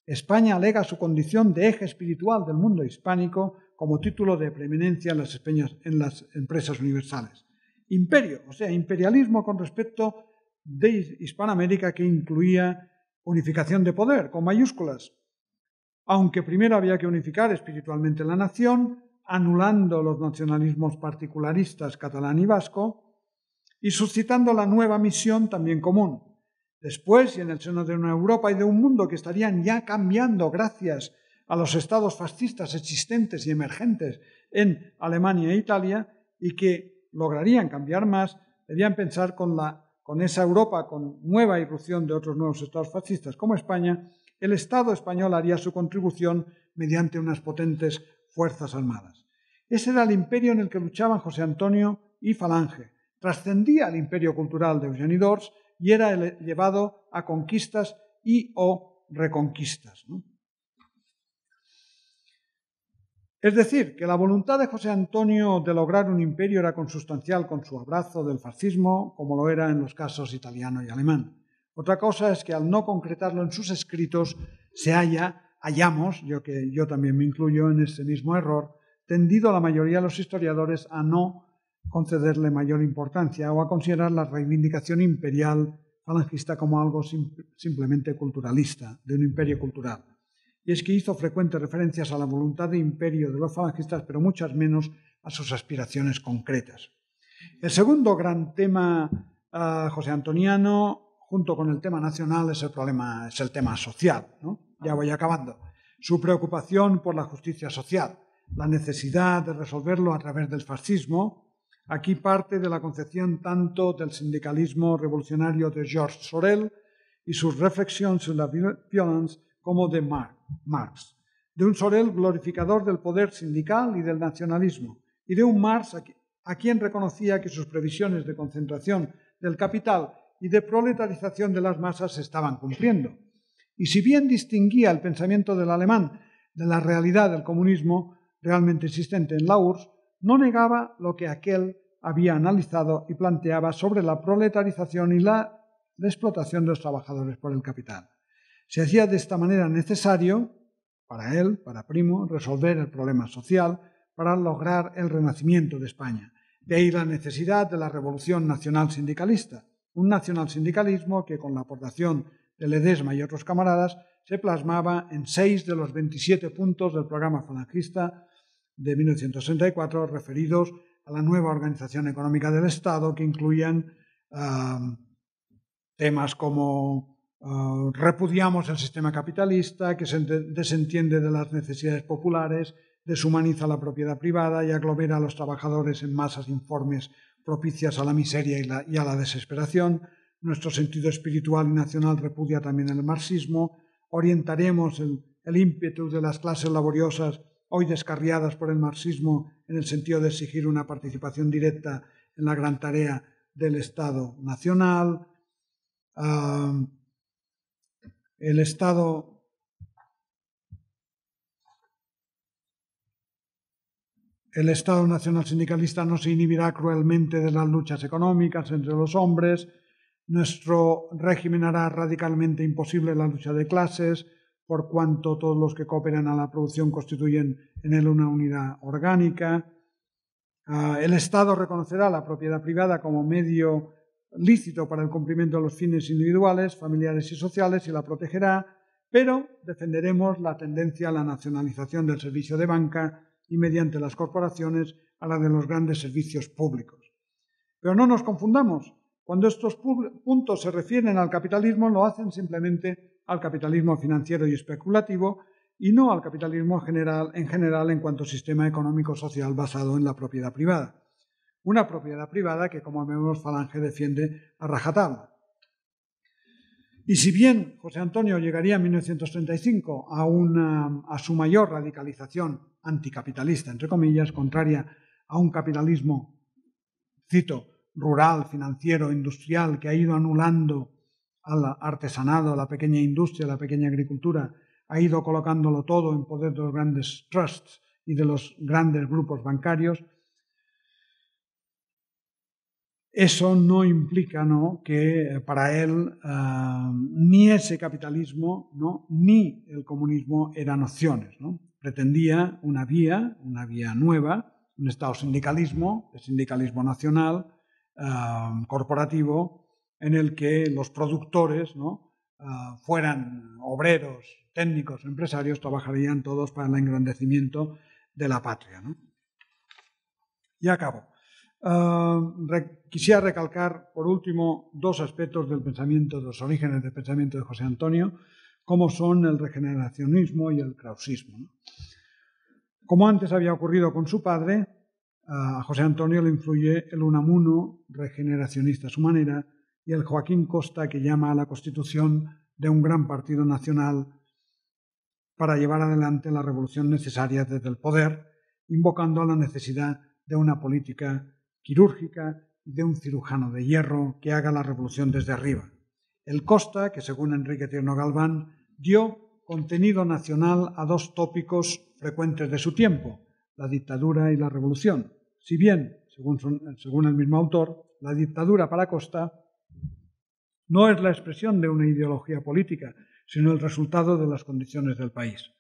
España alega su condición de eje espiritual del mundo hispánico como título de preeminencia en las empresas universales. Imperio, o sea, imperialismo con respecto de Hispanoamérica, que incluía unificación de poder, con mayúsculas, aunque primero había que unificar espiritualmente la nación, anulando los nacionalismos particularistas catalán y vasco, y suscitando la nueva misión también común. Después, y en el seno de una Europa y de un mundo que estarían ya cambiando gracias a los estados fascistas existentes y emergentes en Alemania e Italia, y que lograrían cambiar más, debían pensar con esa Europa, con nueva irrupción de otros nuevos estados fascistas como España, el Estado español haría su contribución mediante unas potentes fuerzas armadas. Ese era el imperio en el que luchaban José Antonio y Falange. Trascendía el imperio cultural de Eugeni d'Ors y era llevado a conquistas y o reconquistas, ¿no? Es decir, que la voluntad de José Antonio de lograr un imperio era consustancial con su abrazo del fascismo, como lo era en los casos italiano y alemán. Otra cosa es que al no concretarlo en sus escritos hayamos, yo también me incluyo en ese mismo error, tendido a la mayoría de los historiadores a no concederle mayor importancia o a considerar la reivindicación imperial falangista como algo simplemente culturalista, de un imperio cultural. Y es que hizo frecuentes referencias a la voluntad de imperio de los falangistas, pero muchas menos a sus aspiraciones concretas. El segundo gran tema josé antoniano, junto con el tema nacional, es el tema social, ¿no? Ya voy acabando. Su preocupación por la justicia social, la necesidad de resolverlo a través del fascismo. Aquí parte de la concepción tanto del sindicalismo revolucionario de Georges Sorel y sus reflexiones sobre la violence como de Marx. De un Sorel glorificador del poder sindical y del nacionalismo, y de un Marx a quien reconocía que sus previsiones de concentración del capital y de proletarización de las masas se estaban cumpliendo. Y si bien distinguía el pensamiento del alemán de la realidad del comunismo realmente existente en la URSS, no negaba lo que aquel había analizado y planteaba sobre la proletarización y la explotación de los trabajadores por el capital. Se hacía de esta manera necesario, para él, para Primo, resolver el problema social para lograr el renacimiento de España. De ahí la necesidad de la revolución nacional sindicalista, un nacionalsindicalismo que con la aportación de Ledesma y otros camaradas se plasmaba en 6 de los 27 puntos del programa falangista de 1964 referidos a la nueva organización económica del Estado, que incluían temas como repudiamos el sistema capitalista, que se desentiende de las necesidades populares, deshumaniza la propiedad privada y aglomera a los trabajadores en masas informes propicias a la miseria y a la desesperación. Nuestro sentido espiritual y nacional repudia también el marxismo. Orientaremos el ímpetu de las clases laboriosas hoy descarriadas por el marxismo en el sentido de exigir una participación directa en la gran tarea del Estado nacional. El Estado nacional sindicalista no se inhibirá cruelmente de las luchas económicas entre los hombres. Nuestro régimen hará radicalmente imposible la lucha de clases, por cuanto todos los que cooperan a la producción constituyen en él una unidad orgánica. El Estado reconocerá la propiedad privada como medio lícito para el cumplimiento de los fines individuales, familiares y sociales y la protegerá, pero defenderemos la tendencia a la nacionalización del servicio de banca y mediante las corporaciones a la de los grandes servicios públicos. Pero no nos confundamos. Cuando estos puntos se refieren al capitalismo, lo hacen simplemente al capitalismo financiero y especulativo y no al capitalismo en general en cuanto sistema económico-social basado en la propiedad privada. Una propiedad privada que, como vemos, Falange defiende a rajatabla. Y si bien José Antonio llegaría en 1935 a su mayor radicalización anticapitalista, entre comillas, contraria a un capitalismo, cito, rural, financiero, industrial, que ha ido anulando al artesanado, a la pequeña industria, a la pequeña agricultura, ha ido colocándolo todo en poder de los grandes trusts y de los grandes grupos bancarios. Eso no implica, ¿no?, que para él ni ese capitalismo, ¿no?, ni el comunismo eran opciones, ¿no? Pretendía una vía nueva, un Estado sindicalismo, el sindicalismo nacional, corporativo, en el que los productores, ¿no?, fueran obreros, técnicos, empresarios, trabajarían todos para el engrandecimiento de la patria, ¿no? Y acabo. Quisiera recalcar, por último, dos aspectos del pensamiento, de los orígenes del pensamiento de José Antonio, como son el regeneracionismo y el krausismo, ¿no? Como antes había ocurrido con su padre, a José Antonio le influye el Unamuno, regeneracionista a su manera, y el Joaquín Costa, que llama a la constitución de un gran partido nacional para llevar adelante la revolución necesaria desde el poder, invocando la necesidad de una política quirúrgica y de un cirujano de hierro que haga la revolución desde arriba. El Costa, que según Enrique Tierno Galván, dio contenido nacional a dos tópicos frecuentes de su tiempo, la dictadura y la revolución. Si bien, según el mismo autor, la dictadura para Costa no es la expresión de una ideología política, sino el resultado de las condiciones del país.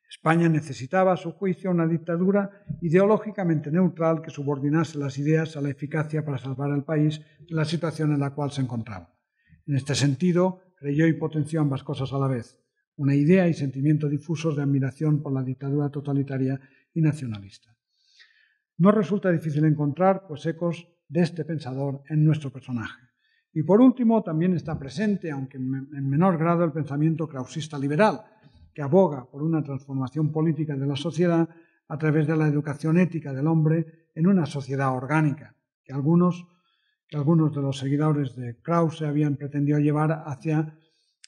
España necesitaba, a su juicio, una dictadura ideológicamente neutral que subordinase las ideas a la eficacia para salvar al país de la situación en la cual se encontraba. En este sentido, creyó y potenció ambas cosas a la vez, una idea y sentimiento difusos de admiración por la dictadura totalitaria y nacionalista. no resulta difícil encontrar pues, ecos de este pensador en nuestro personaje. Y por último, también está presente, aunque en menor grado, el pensamiento krausista liberal, que aboga por una transformación política de la sociedad a través de la educación ética del hombre en una sociedad orgánica, que algunos de los seguidores de Krause habían pretendido llevar hacia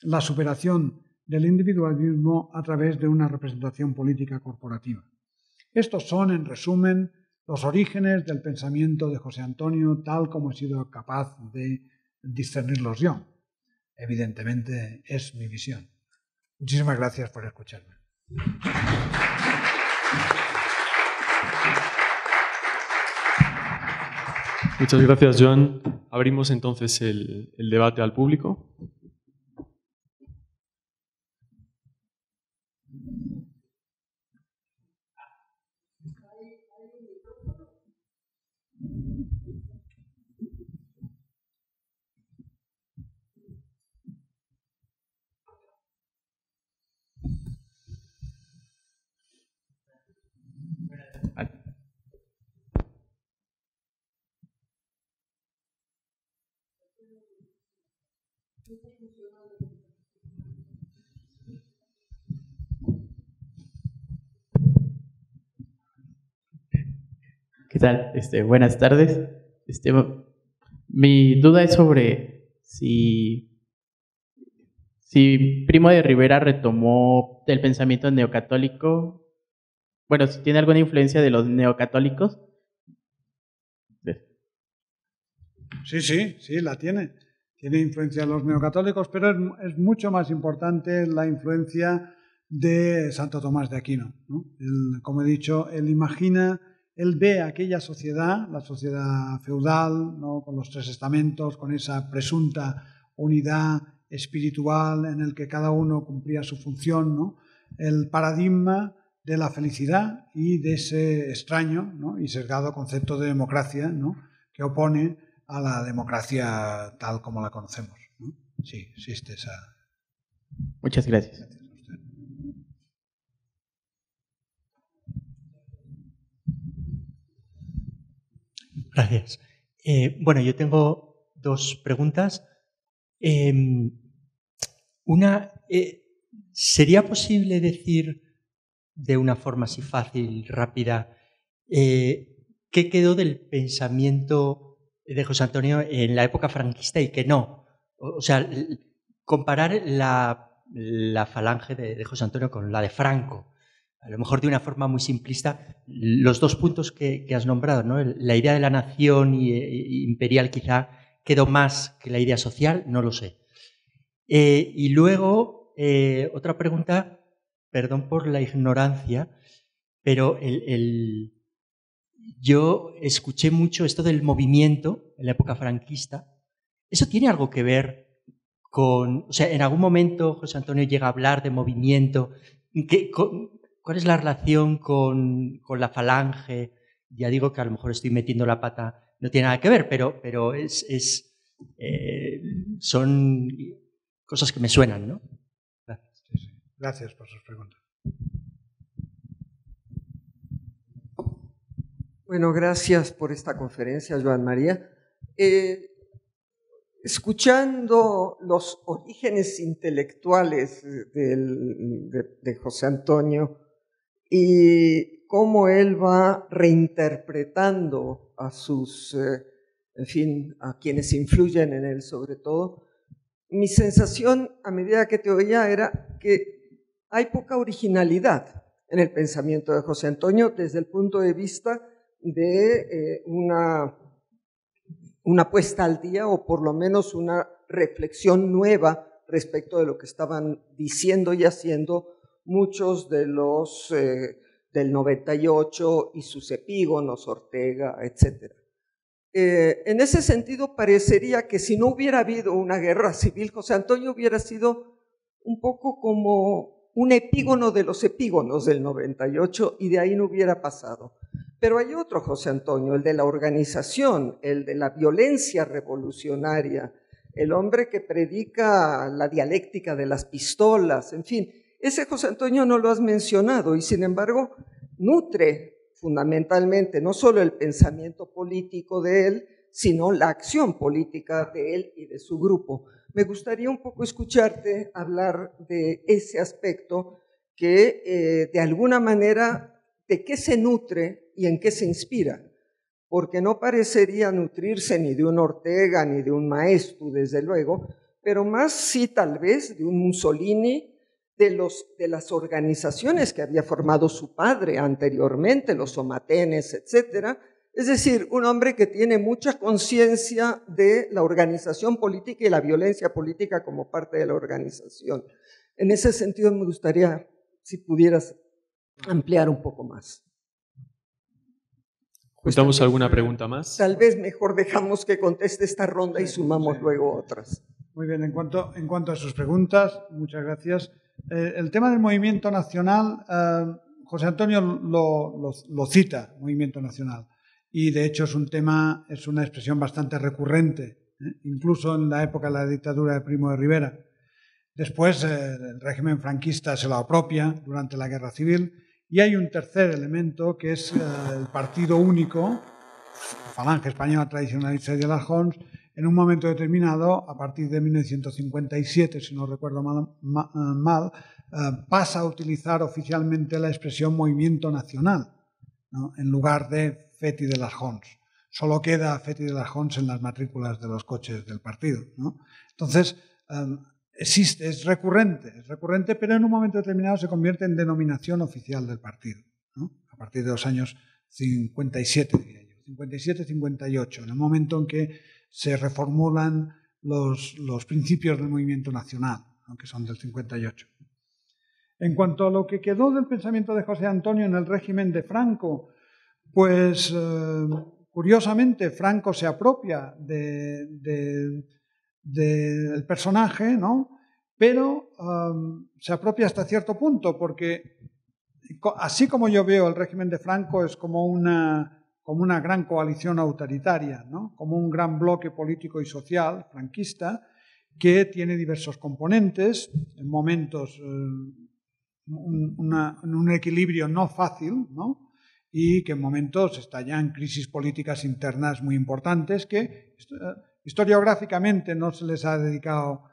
la superación del individualismo a través de una representación política corporativa. Estos son, en resumen, los orígenes del pensamiento de José Antonio, tal como he sido capaz de discernirlos yo. Evidentemente, es mi visión. Muchísimas gracias por escucharme. Muchas gracias, Joan. Abrimos entonces el debate al público. ¿Qué tal? Buenas tardes. Mi duda es sobre si Primo de Rivera retomó el pensamiento neocatólico, bueno, si tiene alguna influencia de los neocatólicos. Sí, la tiene. Tiene influencia de los neocatólicos, pero es mucho más importante la influencia de Santo Tomás de Aquino, ¿no? Como he dicho, él ve aquella sociedad, la sociedad feudal, ¿no? Con los 3 estamentos, con esa presunta unidad espiritual en el que cada uno cumplía su función, ¿no? El paradigma de la felicidad y de ese extraño, ¿no? Y sesgado concepto de democracia, ¿no? Que opone a la democracia tal como la conocemos, ¿no? Sí, existe esa. Muchas gracias. Gracias. Bueno, yo tengo 2 preguntas. Una, ¿sería posible decir de una forma así fácil, rápida, qué quedó del pensamiento de José Antonio en la época franquista y qué no? O sea, comparar la falange de José Antonio con la de Franco. A lo mejor de una forma muy simplista, los 2 puntos que has nombrado, ¿no? La idea de la nación imperial quizá quedó más que la idea social, no lo sé. Y luego, otra pregunta, perdón por la ignorancia, pero yo escuché mucho esto del movimiento en la época franquista. ¿Eso tiene algo que ver con...? O sea, en algún momento José Antonio llega a hablar de movimiento. ¿Cuál es la relación con la falange? Ya digo que a lo mejor estoy metiendo la pata, no tiene nada que ver, pero son cosas que me suenan, ¿no? Gracias. Sí. Gracias por sus preguntas. Bueno, gracias por esta conferencia, Joan María. Escuchando los orígenes intelectuales de José Antonio y cómo él va reinterpretando a sus, a quienes influyen en él sobre todo, mi sensación a medida que te oía era que hay poca originalidad en el pensamiento de José Antonio desde el punto de vista de una puesta al día o por lo menos una reflexión nueva respecto de lo que estaban diciendo y haciendo muchos de los del 98 y sus epígonos, Ortega, etc. En ese sentido, parecería que si no hubiera habido una guerra civil, José Antonio hubiera sido un poco como un epígono de los epígonos del 98 y de ahí no hubiera pasado. Pero hay otro José Antonio, el de la organización, el de la violencia revolucionaria, el hombre que predica la dialéctica de las pistolas, en fin. Ese José Antonio no lo has mencionado y sin embargo nutre fundamentalmente no solo el pensamiento político de él, sino la acción política de él y de su grupo. Me gustaría un poco escucharte hablar de ese aspecto que de alguna manera, de qué se nutre y en qué se inspira, porque no parecería nutrirse ni de un Ortega ni de un Maeztu, desde luego, pero más sí tal vez de un Mussolini, de las organizaciones que había formado su padre anteriormente, los somatenes, etcétera. Es decir, un hombre que tiene mucha conciencia de la organización política y la violencia política como parte de la organización. En ese sentido me gustaría, si pudieras ampliar un poco más. ¿Juntamos alguna pregunta más? Tal vez mejor dejamos que conteste esta ronda y sumamos luego otras. Muy bien, en cuanto a sus preguntas, muchas gracias. El tema del movimiento nacional, José Antonio lo cita, movimiento nacional, y de hecho es un tema, es una expresión bastante recurrente, incluso en la época de la dictadura de Primo de Rivera. Después el régimen franquista se lo apropia durante la Guerra Civil, y hay un tercer elemento que es el partido único, Falange Española Tradicionalista de las Jons, en un momento determinado, a partir de 1957, si no recuerdo mal, pasa a utilizar oficialmente la expresión movimiento nacional, ¿no?, en lugar de Feti de las Jons. Solo queda Feti de las Jons en las matrículas de los coches del partido, ¿no? Entonces, existe, es recurrente, pero en un momento determinado se convierte en denominación oficial del partido, ¿no?, a partir de los años 57, diría yo, 57-58, en el momento en que se reformulan los principios del movimiento nacional, ¿no?, que son del 58. En cuanto a lo que quedó del pensamiento de José Antonio en el régimen de Franco, pues curiosamente Franco se apropia del personaje, ¿no?, pero se apropia hasta cierto punto, porque así como yo veo el régimen de Franco es como una gran coalición autoritaria, ¿no?, como un gran bloque político y social franquista que tiene diversos componentes, en momentos un equilibrio no fácil, ¿no?, y que en momentos estallan crisis políticas internas muy importantes que historiográficamente no se les ha dedicado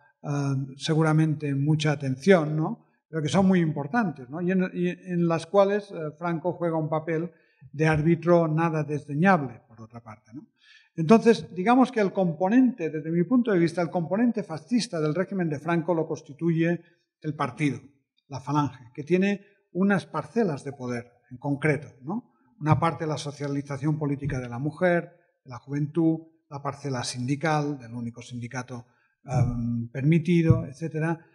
seguramente mucha atención, ¿no?, pero que son muy importantes, ¿no?, y en las cuales Franco juega un papel de árbitro nada desdeñable, por otra parte, ¿no? Entonces, digamos que el componente, desde mi punto de vista, el componente fascista del régimen de Franco lo constituye el partido, la Falange, que tiene unas parcelas de poder en concreto, ¿no? Una parte de la socialización política de la mujer, de la juventud, la parcela sindical, del único sindicato permitido, etcétera,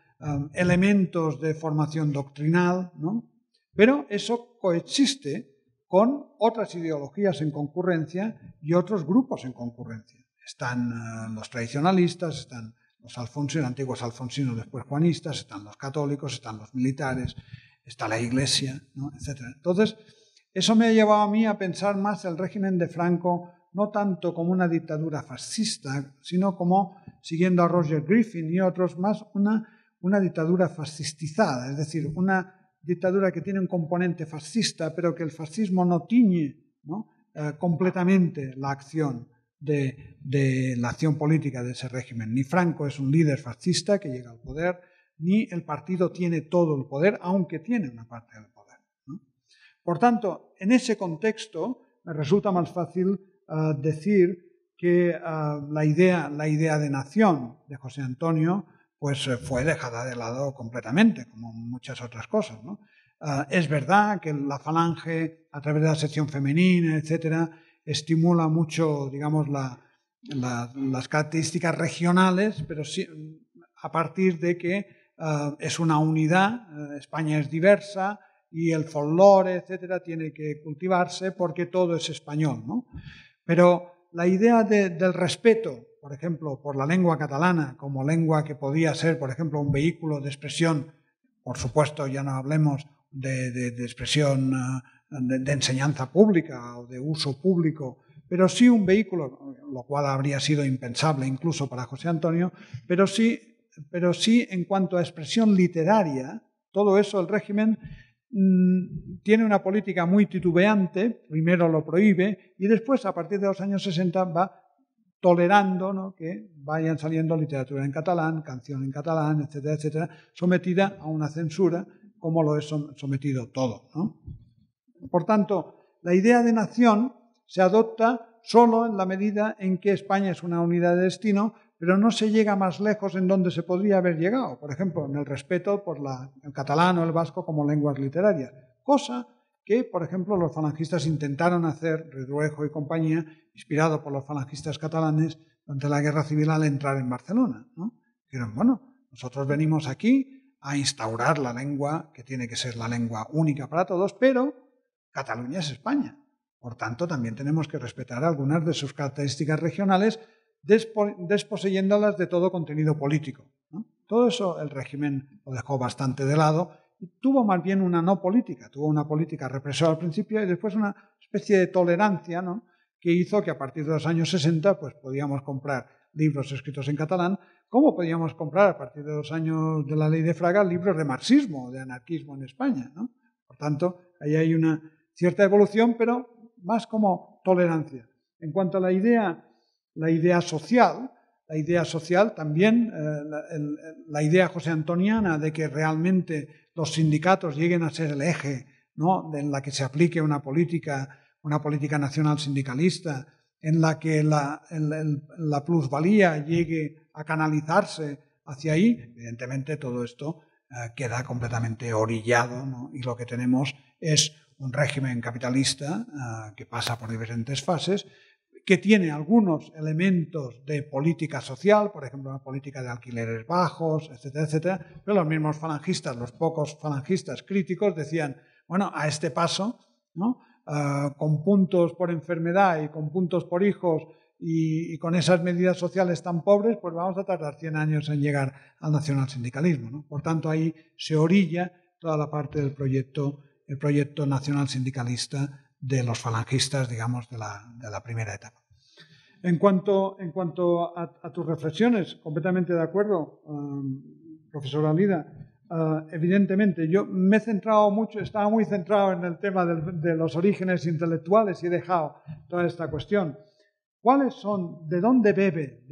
elementos de formación doctrinal, ¿no? Pero eso coexiste con otras ideologías en concurrencia y otros grupos en concurrencia. Están los tradicionalistas, están los antiguos alfonsinos, después juanistas, están los católicos, están los militares, está la Iglesia, ¿no?, etc. Entonces, eso me ha llevado a mí a pensar más el régimen de Franco no tanto como una dictadura fascista, sino como, siguiendo a Roger Griffin y otros más, una dictadura fascistizada, es decir, una dictadura que tiene un componente fascista, pero que el fascismo no tiñe, ¿no?, completamente la acción de la acción política de ese régimen. Ni Franco es un líder fascista que llega al poder, ni el partido tiene todo el poder, aunque tiene una parte del poder, ¿no? Por tanto, en ese contexto me resulta más fácil decir que la idea de nación de José Antonio pues fue dejada de lado completamente, como muchas otras cosas, ¿no? Es verdad que la Falange, a través de la sección femenina, etcétera, estimula mucho, digamos, las características regionales, pero sí, a partir de que es una unidad, España es diversa y el folclore, etcétera, tiene que cultivarse porque todo es español, ¿no? Pero la idea del respeto, por ejemplo, por la lengua catalana como lengua que podía ser, por ejemplo, un vehículo de expresión, por supuesto, ya no hablemos de expresión de enseñanza pública o de uso público, pero sí un vehículo, lo cual habría sido impensable incluso para José Antonio, pero sí en cuanto a expresión literaria, todo eso el régimen tiene una política muy titubeante, primero lo prohíbe y después, a partir de los años 60, va tolerando, ¿no?, que vayan saliendo literatura en catalán, canción en catalán, etcétera, etcétera, sometida a una censura, como lo es sometido todo, ¿no? Por tanto, la idea de nación se adopta solo en la medida en que España es una unidad de destino, pero no se llega más lejos en donde se podría haber llegado, por ejemplo, en el respeto por el catalán o el vasco como lenguas literarias, cosa que, por ejemplo, los falangistas intentaron hacer, Redruejo y compañía, inspirado por los falangistas catalanes durante la Guerra Civil al entrar en Barcelona, ¿no? Dijeron, bueno, nosotros venimos aquí a instaurar la lengua que tiene que ser la lengua única para todos, pero Cataluña es España. Por tanto, también tenemos que respetar algunas de sus características regionales, desposeyéndolas de todo contenido político, ¿no? Todo eso el régimen lo dejó bastante de lado y tuvo más bien una no política, tuvo una política represora al principio y después una especie de tolerancia, ¿no?, que hizo que a partir de los años 60 pues podíamos comprar libros escritos en catalán, como podíamos comprar a partir de los años de la Ley de Fraga libros de marxismo, de anarquismo en España, ¿no? Por tanto, ahí hay una cierta evolución, pero más como tolerancia. En cuanto a la idea social también, la idea joseantoniana de que realmente los sindicatos lleguen a ser el eje, ¿no?, en la que se aplique una política nacional sindicalista, en la que la plusvalía llegue a canalizarse hacia ahí, evidentemente todo esto queda completamente orillado, ¿no?, y lo que tenemos es un régimen capitalista que pasa por diferentes fases, que tiene algunos elementos de política social, por ejemplo, una política de alquileres bajos, etcétera, etcétera, pero los mismos falangistas, los pocos falangistas críticos decían, bueno, a este paso, ¿no?, con puntos por enfermedad y con puntos por hijos y con esas medidas sociales tan pobres, pues vamos a tardar 100 años en llegar al nacionalsindicalismo, ¿no? Por tanto, ahí se orilla toda la parte del proyecto nacional sindicalista de los falangistas, digamos, de la primera etapa. En cuanto a tus reflexiones, completamente de acuerdo, profesora Lida. Evidentemente, yo me he centrado mucho, estaba muy centrado en el tema de los orígenes intelectuales y he dejado toda esta cuestión. ¿Cuáles son, de dónde bebe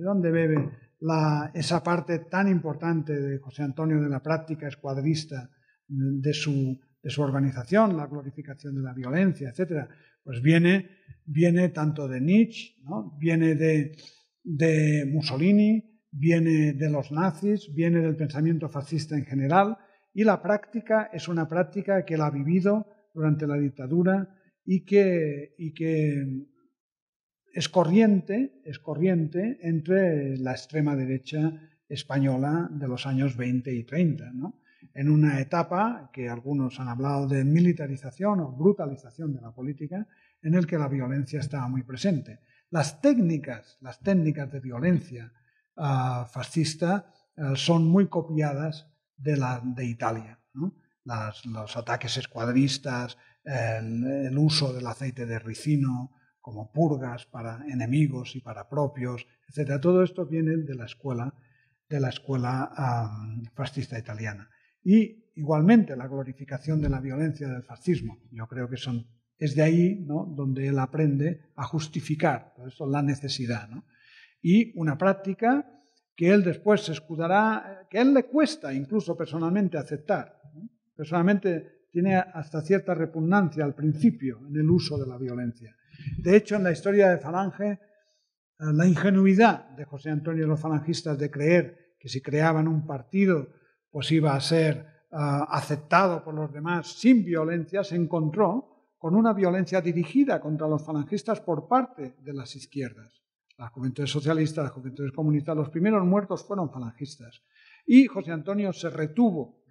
esa parte tan importante de José Antonio de la práctica escuadrista de su organización, la glorificación de la violencia, etcétera? Pues viene tanto de Nietzsche, ¿no?, viene de Mussolini, viene de los nazis, viene del pensamiento fascista en general, y la práctica es una práctica que él ha vivido durante la dictadura y que es corriente entre la extrema derecha española de los años 20 y 30, ¿no?, en una etapa que algunos han hablado de militarización o brutalización de la política, en el que la violencia estaba muy presente. Las técnicas de violencia fascista son muy copiadas de Italia, ¿no? Los ataques escuadristas, el uso del aceite de ricino como purgas para enemigos y para propios, etc. Todo esto viene de la escuela fascista italiana. Y igualmente la glorificación de la violencia del fascismo. Yo creo que es de ahí, ¿no?, donde él aprende a justificar todo esto, la necesidad, ¿no? Y una práctica que él después se escudará, que a él le cuesta incluso personalmente aceptar, ¿no? Personalmente tiene hasta cierta repugnancia al principio en el uso de la violencia. De hecho, en la historia de Falange, la ingenuidad de José Antonio y los falangistas de creer que si creaban un partido pues iba a ser aceptado por los demás sin violencia, se encontró con una violencia dirigida contra los falangistas por parte de las izquierdas. Las juventudes socialistas, las juventudes comunistas, los primeros muertos fueron falangistas. Y José Antonio se retuvo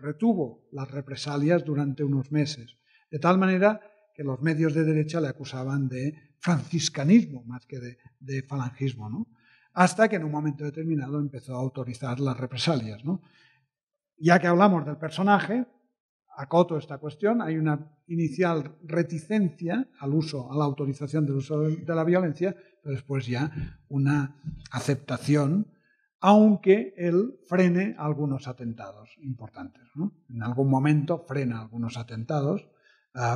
las represalias durante unos meses, de tal manera que los medios de derecha le acusaban de franciscanismo más que de falangismo, ¿no? Hasta que en un momento determinado empezó a autorizar las represalias, ¿no? Ya que hablamos del personaje, acoto esta cuestión, hay una inicial reticencia a la autorización del uso de la violencia, pero después ya una aceptación aunque él frene algunos atentados importantes, ¿no? En algún momento frena algunos atentados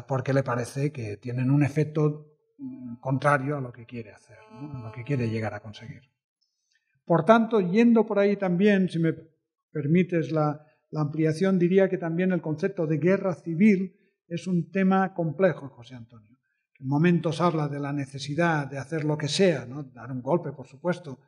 porque le parece que tienen un efecto contrario a lo que quiere hacer, ¿no? A lo que quiere llegar a conseguir. Por tanto, yendo por ahí también, si me permites la ampliación, diría que también el concepto de guerra civil es un tema complejo en José Antonio. En momentos habla de la necesidad de hacer lo que sea, ¿no? Dar un golpe, por supuesto.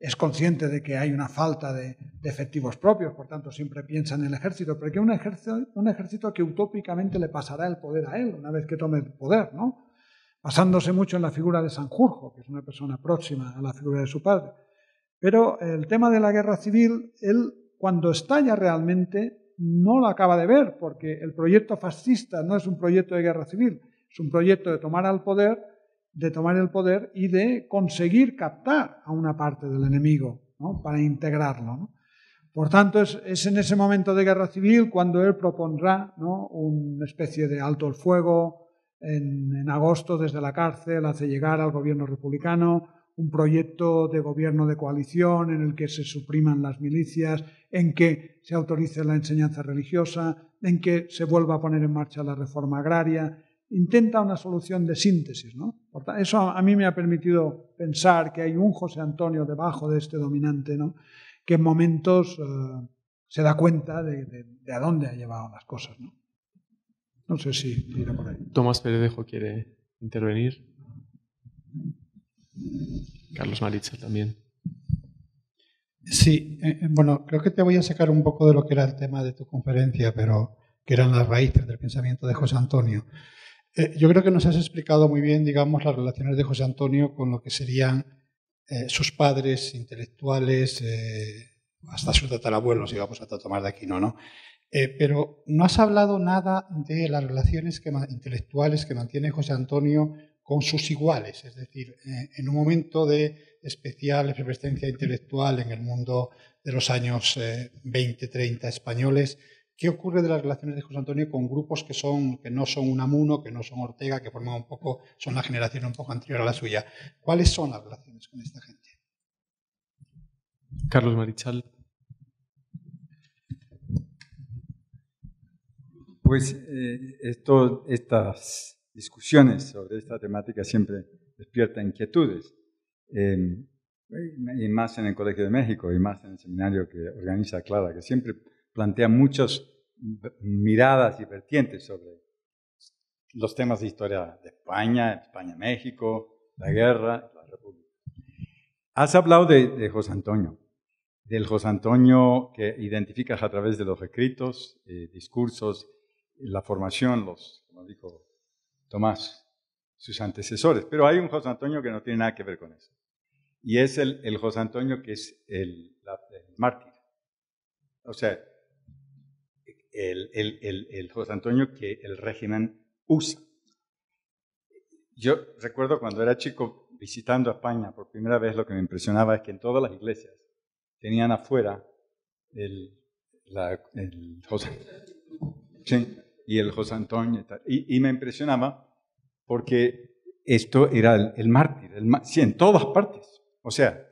Es consciente de que hay una falta de efectivos propios, por tanto siempre piensa en el ejército, pero que un ejército que utópicamente le pasará el poder a él una vez que tome el poder, ¿no? Basándose mucho en la figura de Sanjurjo, que es una persona próxima a la figura de su padre. Pero el tema de la guerra civil, él cuando estalla realmente no lo acaba de ver, porque el proyecto fascista no es un proyecto de guerra civil, es un proyecto de tomar el poder y de conseguir captar a una parte del enemigo, ¿no? Para integrarlo, ¿no? Por tanto, es en ese momento de guerra civil cuando él propondrá, ¿no? Una especie de alto el fuego en agosto desde la cárcel, hace llegar al gobierno republicano un proyecto de gobierno de coalición en el que se supriman las milicias, en que se autorice la enseñanza religiosa, en que se vuelva a poner en marcha la reforma agraria. Intenta una solución de síntesis, ¿no? Eso a mí me ha permitido pensar que hay un José Antonio debajo de este dominante, ¿no? Que en momentos se da cuenta de a dónde ha llevado las cosas, ¿no? No sé si irá por ahí. Tomás Peredejo quiere intervenir. Carlos Marichal también. Sí, bueno, creo que te voy a sacar un poco de lo que era el tema de tu conferencia, pero que eran las raíces del pensamiento de José Antonio. Yo creo que nos has explicado muy bien, digamos, las relaciones de José Antonio con lo que serían sus padres intelectuales, hasta sus tatarabuelos, digamos, hasta Tomás de Aquino, ¿no? Pero no has hablado nada de las relaciones intelectuales que mantiene José Antonio con sus iguales, es decir, en un momento de especial efervescencia intelectual en el mundo de los años 20-30 españoles. ¿Qué ocurre de las relaciones de José Antonio con grupos que no son Unamuno, que no son Ortega, que forman un poco, son la generación un poco anterior a la suya? ¿Cuáles son las relaciones con esta gente? Carlos Marichal. Pues estas discusiones sobre esta temática siempre despiertan inquietudes, y más en el Colegio de México y más en el seminario que organiza Clara, que siempre plantea muchas miradas y vertientes sobre los temas de historia de España, México, la guerra, la República. Has hablado de José Antonio, del José Antonio que identificas a través de los escritos, discursos, la formación, como dijo Tomás, sus antecesores. Pero hay un José Antonio que no tiene nada que ver con eso. Y es el José Antonio que es el mártir. O sea, el José Antonio que el régimen usa. Yo recuerdo cuando era chico visitando España por primera vez, lo que me impresionaba es que en todas las iglesias tenían afuera el José, sí, y el José Antonio. Y me impresionaba porque esto era el mártir, sí, en todas partes. O sea,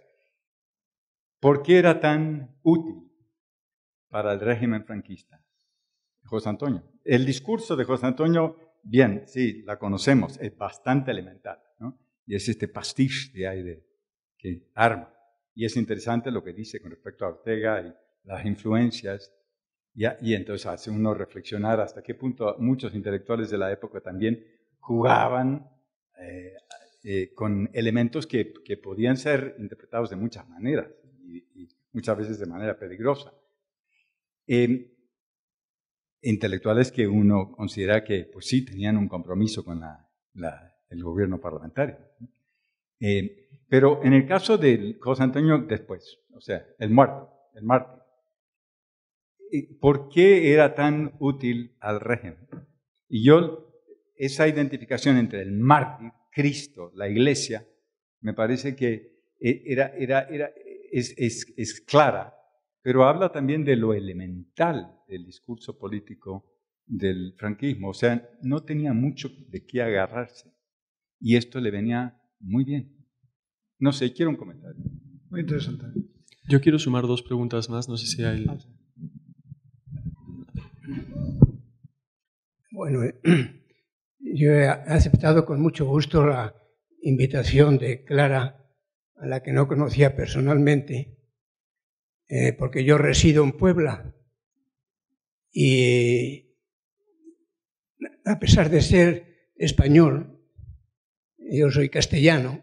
¿por qué era tan útil para el régimen franquista José Antonio? El discurso de José Antonio, bien, sí, la conocemos, es bastante elemental, ¿no? Y es este pastiche de aire que arma. Y es interesante lo que dice con respecto a Ortega y las influencias. Y entonces hace uno reflexionar hasta qué punto muchos intelectuales de la época también jugaban con elementos que podían ser interpretados de muchas maneras y muchas veces de manera peligrosa. Intelectuales que uno considera que, pues sí, tenían un compromiso con el gobierno parlamentario. Pero en el caso de José Antonio, después, o sea, el mártir, ¿por qué era tan útil al régimen? Y esa identificación entre el mártir, Cristo, la Iglesia, me parece que es clara, pero habla también de lo elemental del discurso político del franquismo. O sea, no tenía mucho de qué agarrarse. Y esto le venía muy bien. No sé, quiero un comentario. Muy interesante. Yo quiero sumar 2 preguntas más, no sé si hay... Bueno, yo he aceptado con mucho gusto la invitación de Clara, a la que no conocía personalmente, porque yo resido en Puebla y a pesar de ser español, yo soy castellano,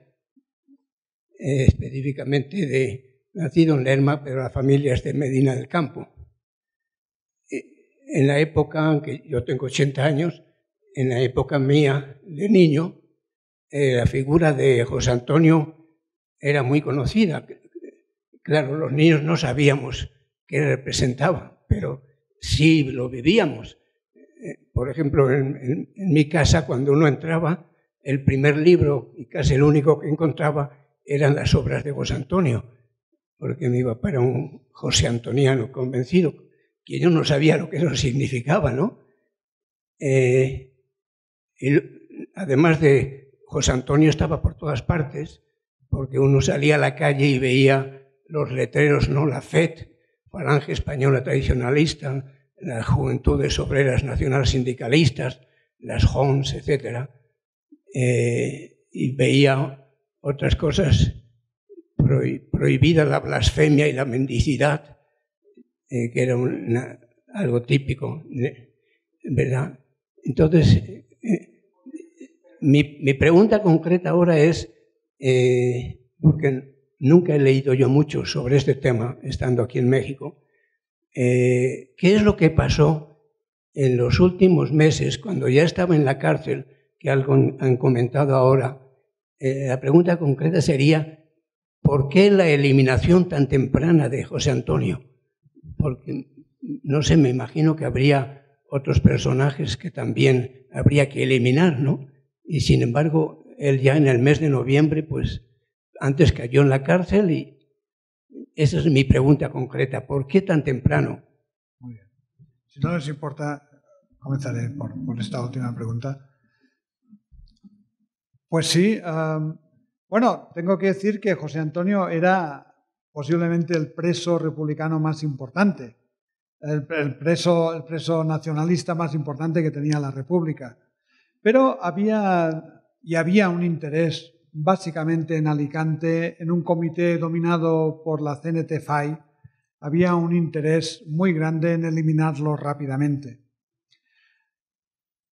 específicamente nacido en Lerma, pero la familia es de Medina del Campo. En la época, aunque yo tengo 80 años, en la época mía de niño, la figura de José Antonio era muy conocida. Claro, los niños no sabíamos qué representaba, pero sí lo vivíamos. Por ejemplo, en mi casa, cuando uno entraba, el primer libro, y casi el único que encontraba, eran las obras de José Antonio, porque mi papá era un josé antoniano convencido, que yo no sabía lo que eso significaba, ¿no? Y además de José Antonio estaba por todas partes, porque uno salía a la calle y veía los letreros, ¿no? La FET, Falange Española Tradicionalista, las Juventudes Obreras Nacional Sindicalistas, las JONS, etc. Y veía otras cosas, prohibida la blasfemia y la mendicidad, que era algo típico, ¿verdad? Entonces, mi pregunta concreta ahora es, porque nunca he leído yo mucho sobre este tema, estando aquí en México, ¿qué es lo que pasó en los últimos meses, cuando ya estaba en la cárcel, que algo han comentado ahora? La pregunta concreta sería, ¿por qué la eliminación tan temprana de José Antonio? Porque, no sé, me imagino que habría otros personajes que también habría que eliminar, ¿no? Y sin embargo, él ya en el mes de noviembre, pues antes cayó en la cárcel y esa es mi pregunta concreta. ¿Por qué tan temprano? Muy bien. Si no les importa, comenzaré por esta última pregunta. Pues sí, bueno, tengo que decir que José Antonio era posiblemente el preso republicano más importante, el preso nacionalista más importante que tenía la República. Pero había un interés básicamente en Alicante, en un comité dominado por la CNT-FAI, había un interés muy grande en eliminarlo rápidamente.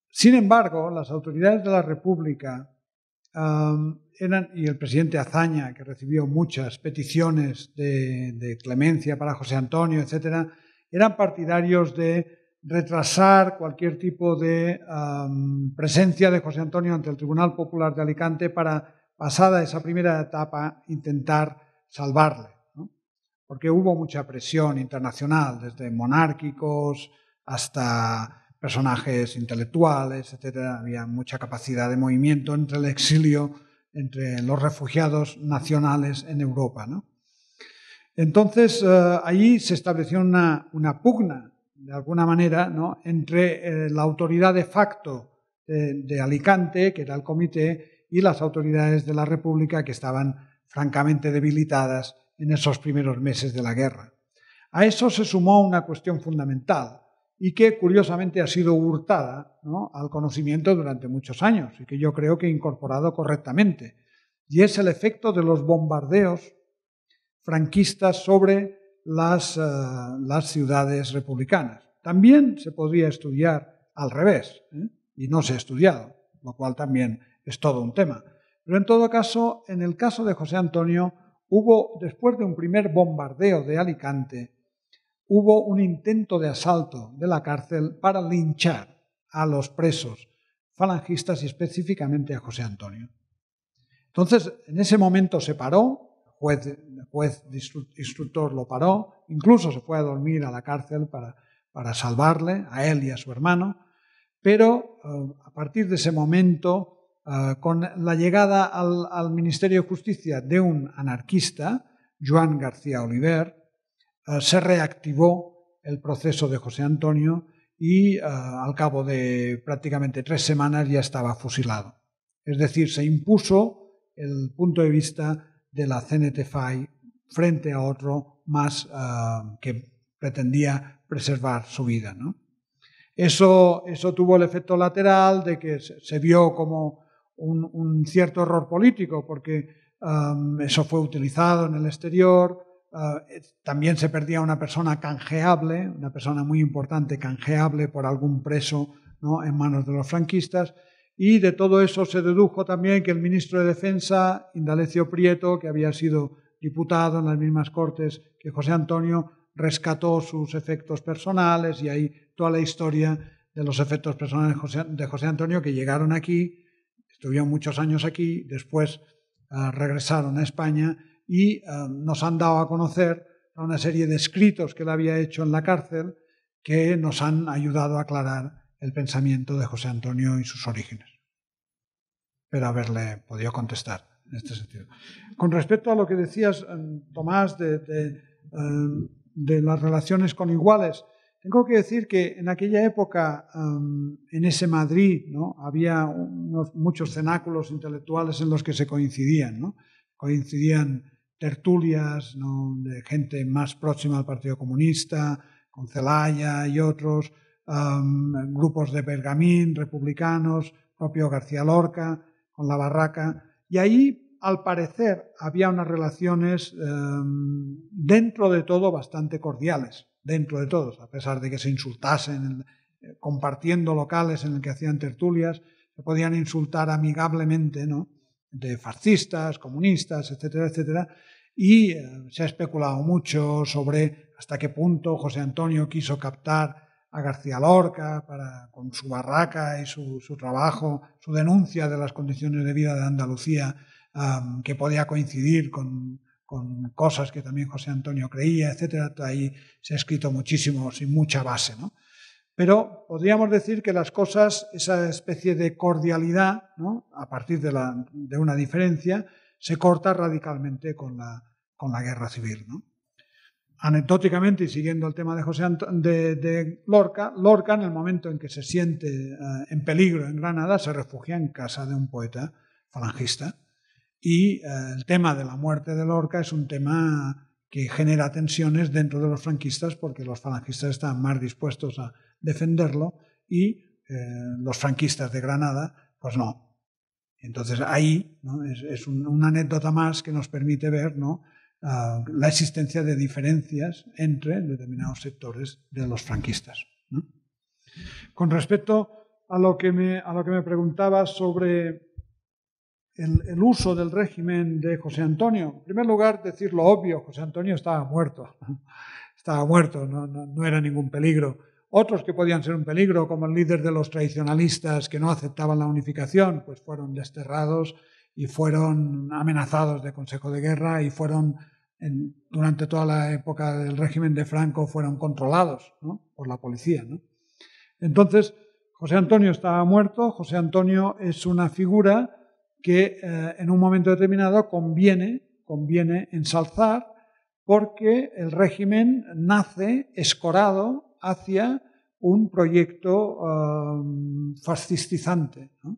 Sin embargo, las autoridades de la República y el presidente Azaña, que recibió muchas peticiones de clemencia para José Antonio, etc., eran partidarios de retrasar cualquier tipo de presencia de José Antonio ante el Tribunal Popular de Alicante para, pasada esa primera etapa, intentar salvarle, ¿no? Porque hubo mucha presión internacional, desde monárquicos hasta personajes intelectuales, etc. Había mucha capacidad de movimiento entre el exilio, entre los refugiados nacionales en Europa, ¿no? Entonces, allí se estableció una pugna, de alguna manera, ¿no?, entre la autoridad de facto de Alicante, que era el comité, y las autoridades de la República, que estaban francamente debilitadas en esos primeros meses de la guerra. A eso se sumó una cuestión fundamental, y que curiosamente ha sido hurtada, ¿no?, al conocimiento durante muchos años, y que yo creo que he incorporado correctamente, y es el efecto de los bombardeos franquistas sobre las ciudades republicanas. También se podría estudiar al revés, y no se ha estudiado, lo cual también es todo un tema. Pero en todo caso, en el caso de José Antonio, hubo, después de un primer bombardeo de Alicante, hubo un intento de asalto de la cárcel para linchar a los presos falangistas y específicamente a José Antonio. Entonces, en ese momento se paró, el juez instructor lo paró, incluso se fue a dormir a la cárcel para salvarle, a él y a su hermano, pero a partir de ese momento, con la llegada al Ministerio de Justicia de un anarquista, Joan García Oliver, se reactivó el proceso de José Antonio y al cabo de prácticamente 3 semanas ya estaba fusilado. Es decir, se impuso el punto de vista de la CNT-FAI frente a otro más que pretendía preservar su vida, ¿no? Eso tuvo el efecto lateral de que se vio como un cierto error político, porque eso fue utilizado en el exterior. También se perdía una persona canjeable, una persona muy importante, canjeable por algún preso, ¿no?, en manos de los franquistas. Y de todo eso se dedujo también que el ministro de Defensa, Indalecio Prieto, que había sido diputado en las mismas Cortes que José Antonio, rescató sus efectos personales, y ahí toda la historia de los efectos personales de José Antonio, que llegaron aquí, estuvieron muchos años aquí, después regresaron a España y nos han dado a conocer una serie de escritos que él había hecho en la cárcel que nos han ayudado a aclarar el pensamiento de José Antonio y sus orígenes. Espero haberle podido contestar en este sentido. Con respecto a lo que decías, Tomás, de las relaciones con iguales, tengo que decir que en aquella época, en ese Madrid, ¿no?, había muchos cenáculos intelectuales en los que se coincidían, ¿no? Coincidían tertulias, ¿no?, de gente más próxima al Partido Comunista, con Zelaya y otros, grupos de Pergamín, republicanos, propio García Lorca, con la Barraca, y ahí, al parecer, había unas relaciones dentro de todo bastante cordiales, dentro de todos, a pesar de que se insultasen, compartiendo locales en el que hacían tertulias, se podían insultar amigablemente, ¿no?, de fascistas, comunistas, etcétera, etcétera, y se ha especulado mucho sobre hasta qué punto José Antonio quiso captar a García Lorca con su Barraca y su trabajo, su denuncia de las condiciones de vida de Andalucía, que podía coincidir con cosas que también José Antonio creía, etcétera. Ahí se ha escrito muchísimo, sin mucha base, ¿no? Pero podríamos decir que las cosas, esa especie de cordialidad, ¿no?, a partir de una diferencia, se corta radicalmente con la guerra civil, ¿no? Anecdóticamente, y siguiendo el tema de Lorca, Lorca, en el momento en que se siente en peligro en Granada, se refugia en casa de un poeta falangista. Y el tema de la muerte de Lorca es un tema que genera tensiones dentro de los franquistas, porque los falangistas están más dispuestos a defenderlo y los franquistas de Granada, pues no. Entonces ahí, ¿no?, es una anécdota más que nos permite ver, ¿no?, la existencia de diferencias entre determinados sectores de los franquistas, ¿no? Con respecto a lo que me preguntabas sobre el uso del régimen de José Antonio, en primer lugar, decir lo obvio: José Antonio estaba muerto, no era ningún peligro. Otros que podían ser un peligro, como el líder de los tradicionalistas que no aceptaban la unificación, pues fueron desterrados y fueron amenazados de consejo de guerra, y fueron, durante toda la época del régimen de Franco, fueron controlados, ¿no?, por la policía, ¿no? Entonces, José Antonio estaba muerto. José Antonio es una figura que en un momento determinado conviene ensalzar, porque el régimen nace escorado hacia un proyecto fascistizante, ¿no?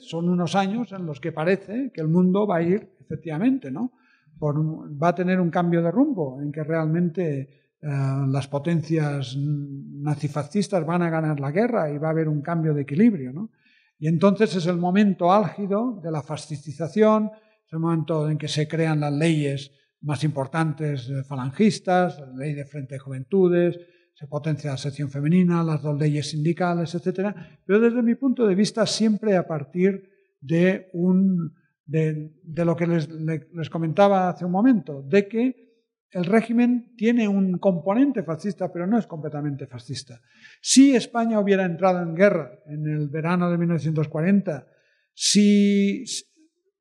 Son unos años en los que parece que el mundo va a ir, efectivamente, ¿no?, va a tener un cambio de rumbo, en que realmente las potencias nazifascistas van a ganar la guerra y va a haber un cambio de equilibrio, ¿no? Y entonces es el momento álgido de la fascistización, es el momento en que se crean las leyes más importantes falangistas, la ley de Frente de Juventudes, se potencia la sección femenina, las dos leyes sindicales, etc. Pero desde mi punto de vista siempre a partir de lo que les comentaba hace un momento, de que el régimen tiene un componente fascista, pero no es completamente fascista. Si España hubiera entrado en guerra en el verano de 1940, si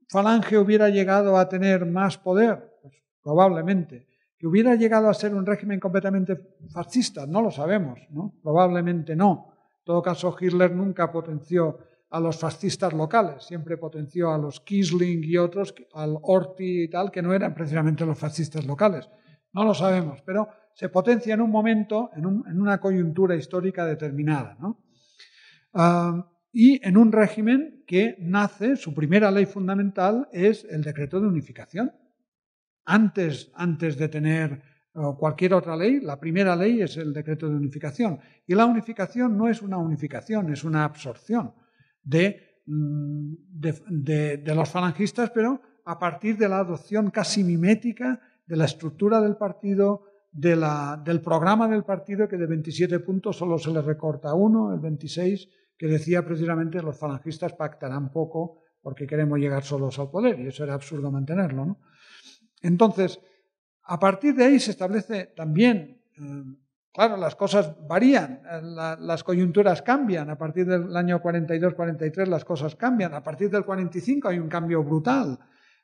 Falange hubiera llegado a tener más poder, pues probablemente. Que hubiera llegado a ser un régimen completamente fascista, no lo sabemos, ¿no? Probablemente no. En todo caso, Hitler nunca potenció a los fascistas locales, siempre potenció a los Quisling y otros, al Horthy y tal, que no eran precisamente los fascistas locales. No lo sabemos, pero se potencia en un momento, en una coyuntura histórica determinada, ¿no? Y en un régimen que nace, su primera ley fundamental es el decreto de unificación. antes de tener cualquier otra ley, la primera ley es el decreto de unificación. Y la unificación no es una unificación, es una absorción de los falangistas, pero a partir de la adopción casi mimética de la estructura del partido, del programa del partido, que de 27 puntos solo se le recorta uno, el 26, que decía precisamente los falangistas pactarán poco porque queremos llegar solos al poder, y eso era absurdo mantenerlo, ¿no? Entonces, a partir de ahí se establece también, claro, las cosas varían, las coyunturas cambian, a partir del año 42-43 las cosas cambian, a partir del 45 hay un cambio brutal.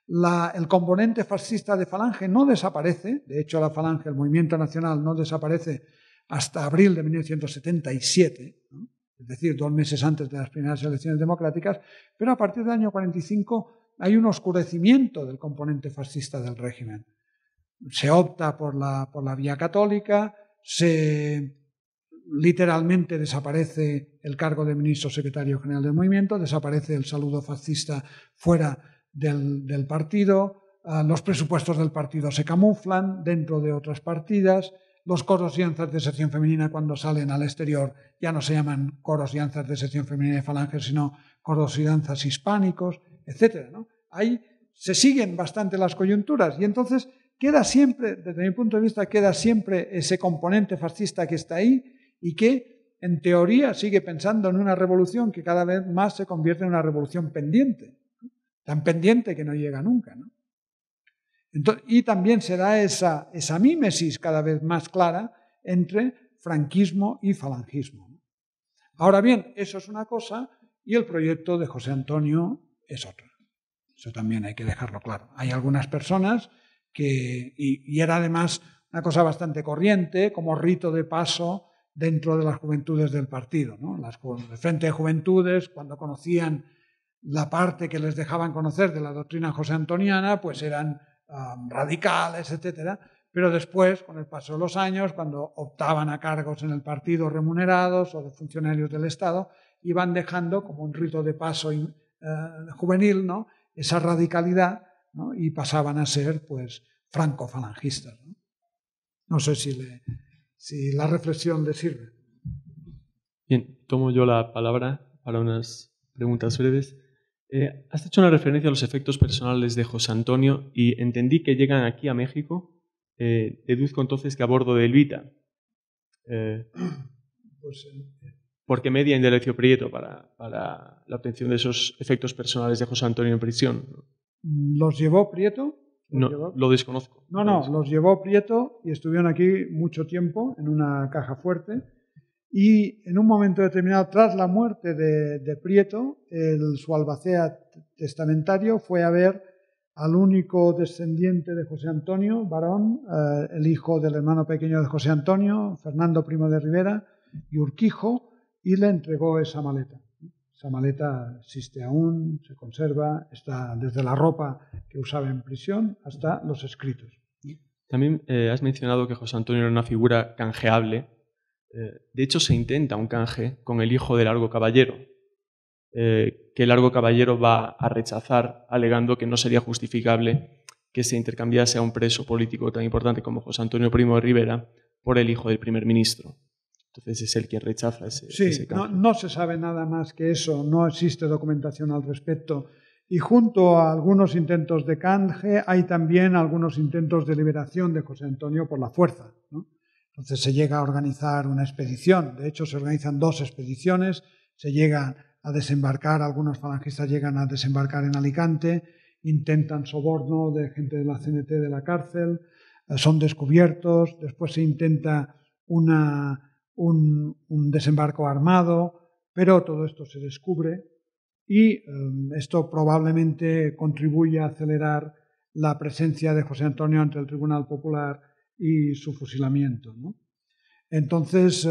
El componente fascista de Falange no desaparece, de hecho la Falange, el movimiento nacional, no desaparece hasta abril de 1977, ¿no? Es decir, 2 meses antes de las primeras elecciones democráticas, pero a partir del año 45 hay un oscurecimiento del componente fascista del régimen. Se opta por la vía católica, literalmente desaparece el cargo de ministro secretario general del movimiento, desaparece el saludo fascista fuera del partido, los presupuestos del partido se camuflan dentro de otras partidas, los coros y danzas de sección femenina cuando salen al exterior ya no se llaman coros y danzas de sección femenina de Falange, sino coros y danzas hispánicos, etc., ¿no? Ahí se siguen bastante las coyunturas y entonces queda siempre, desde mi punto de vista, queda siempre ese componente fascista que está ahí y que, en teoría, sigue pensando en una revolución que cada vez más se convierte en una revolución pendiente, tan pendiente que no llega nunca, ¿no? Entonces, y también se da esa mímesis cada vez más clara entre franquismo y falangismo, ¿no? Ahora bien, eso es una cosa y el proyecto de José Antonio es otra. Eso también hay que dejarlo claro. Hay algunas personas y era además una cosa bastante corriente, como rito de paso dentro de las juventudes del partido, ¿no? El Frente de Juventudes, cuando conocían la parte que les dejaban conocer de la doctrina josé-antoniana, pues eran radicales, etcétera, pero después, con el paso de los años, cuando optaban a cargos en el partido remunerados o de funcionarios del Estado, iban dejando como un rito de paso juvenil, ¿no?, esa radicalidad, ¿no?, y pasaban a ser, pues, franco-falangistas, ¿no? No sé si la reflexión le sirve. Bien, tomo yo la palabra para unas preguntas breves. Has hecho una referencia a los efectos personales de José Antonio y entendí que llegan aquí a México. Deduzco entonces que a bordo de Elvita. ¿Por qué media Indalecio Prieto para la obtención de esos efectos personales de José Antonio en prisión? ¿Los llevó Prieto? Lo desconozco. No, los llevó Prieto y estuvieron aquí mucho tiempo en una caja fuerte. Y en un momento determinado, tras la muerte de Prieto, su albacea testamentario fue a ver al único descendiente de José Antonio, varón, el hijo del hermano pequeño de José Antonio, Fernando Primo de Rivera y Urquijo, y le entregó esa maleta. Esa maleta existe aún, se conserva, está desde la ropa que usaba en prisión hasta los escritos. También has mencionado que José Antonio era una figura canjeable. De hecho, se intenta un canje con el hijo de Largo Caballero, que Largo Caballero va a rechazar, alegando que no sería justificable que se intercambiase a un preso político tan importante como José Antonio Primo de Rivera por el hijo del primer ministro. Entonces es él quien rechaza ese canje. No se sabe nada más que eso, no existe documentación al respecto. Y junto a algunos intentos de canje hay también algunos intentos de liberación de José Antonio por la fuerza, ¿no? Entonces se llega a organizar una expedición, de hecho se organizan 2 expediciones, se llegan a desembarcar, algunos falangistas llegan a desembarcar en Alicante, intentan soborno de gente de la CNT de la cárcel, son descubiertos, después se intenta un desembarco armado, pero todo esto se descubre y esto probablemente contribuye a acelerar la presencia de José Antonio ante el Tribunal Popular y su fusilamiento, ¿no? Entonces,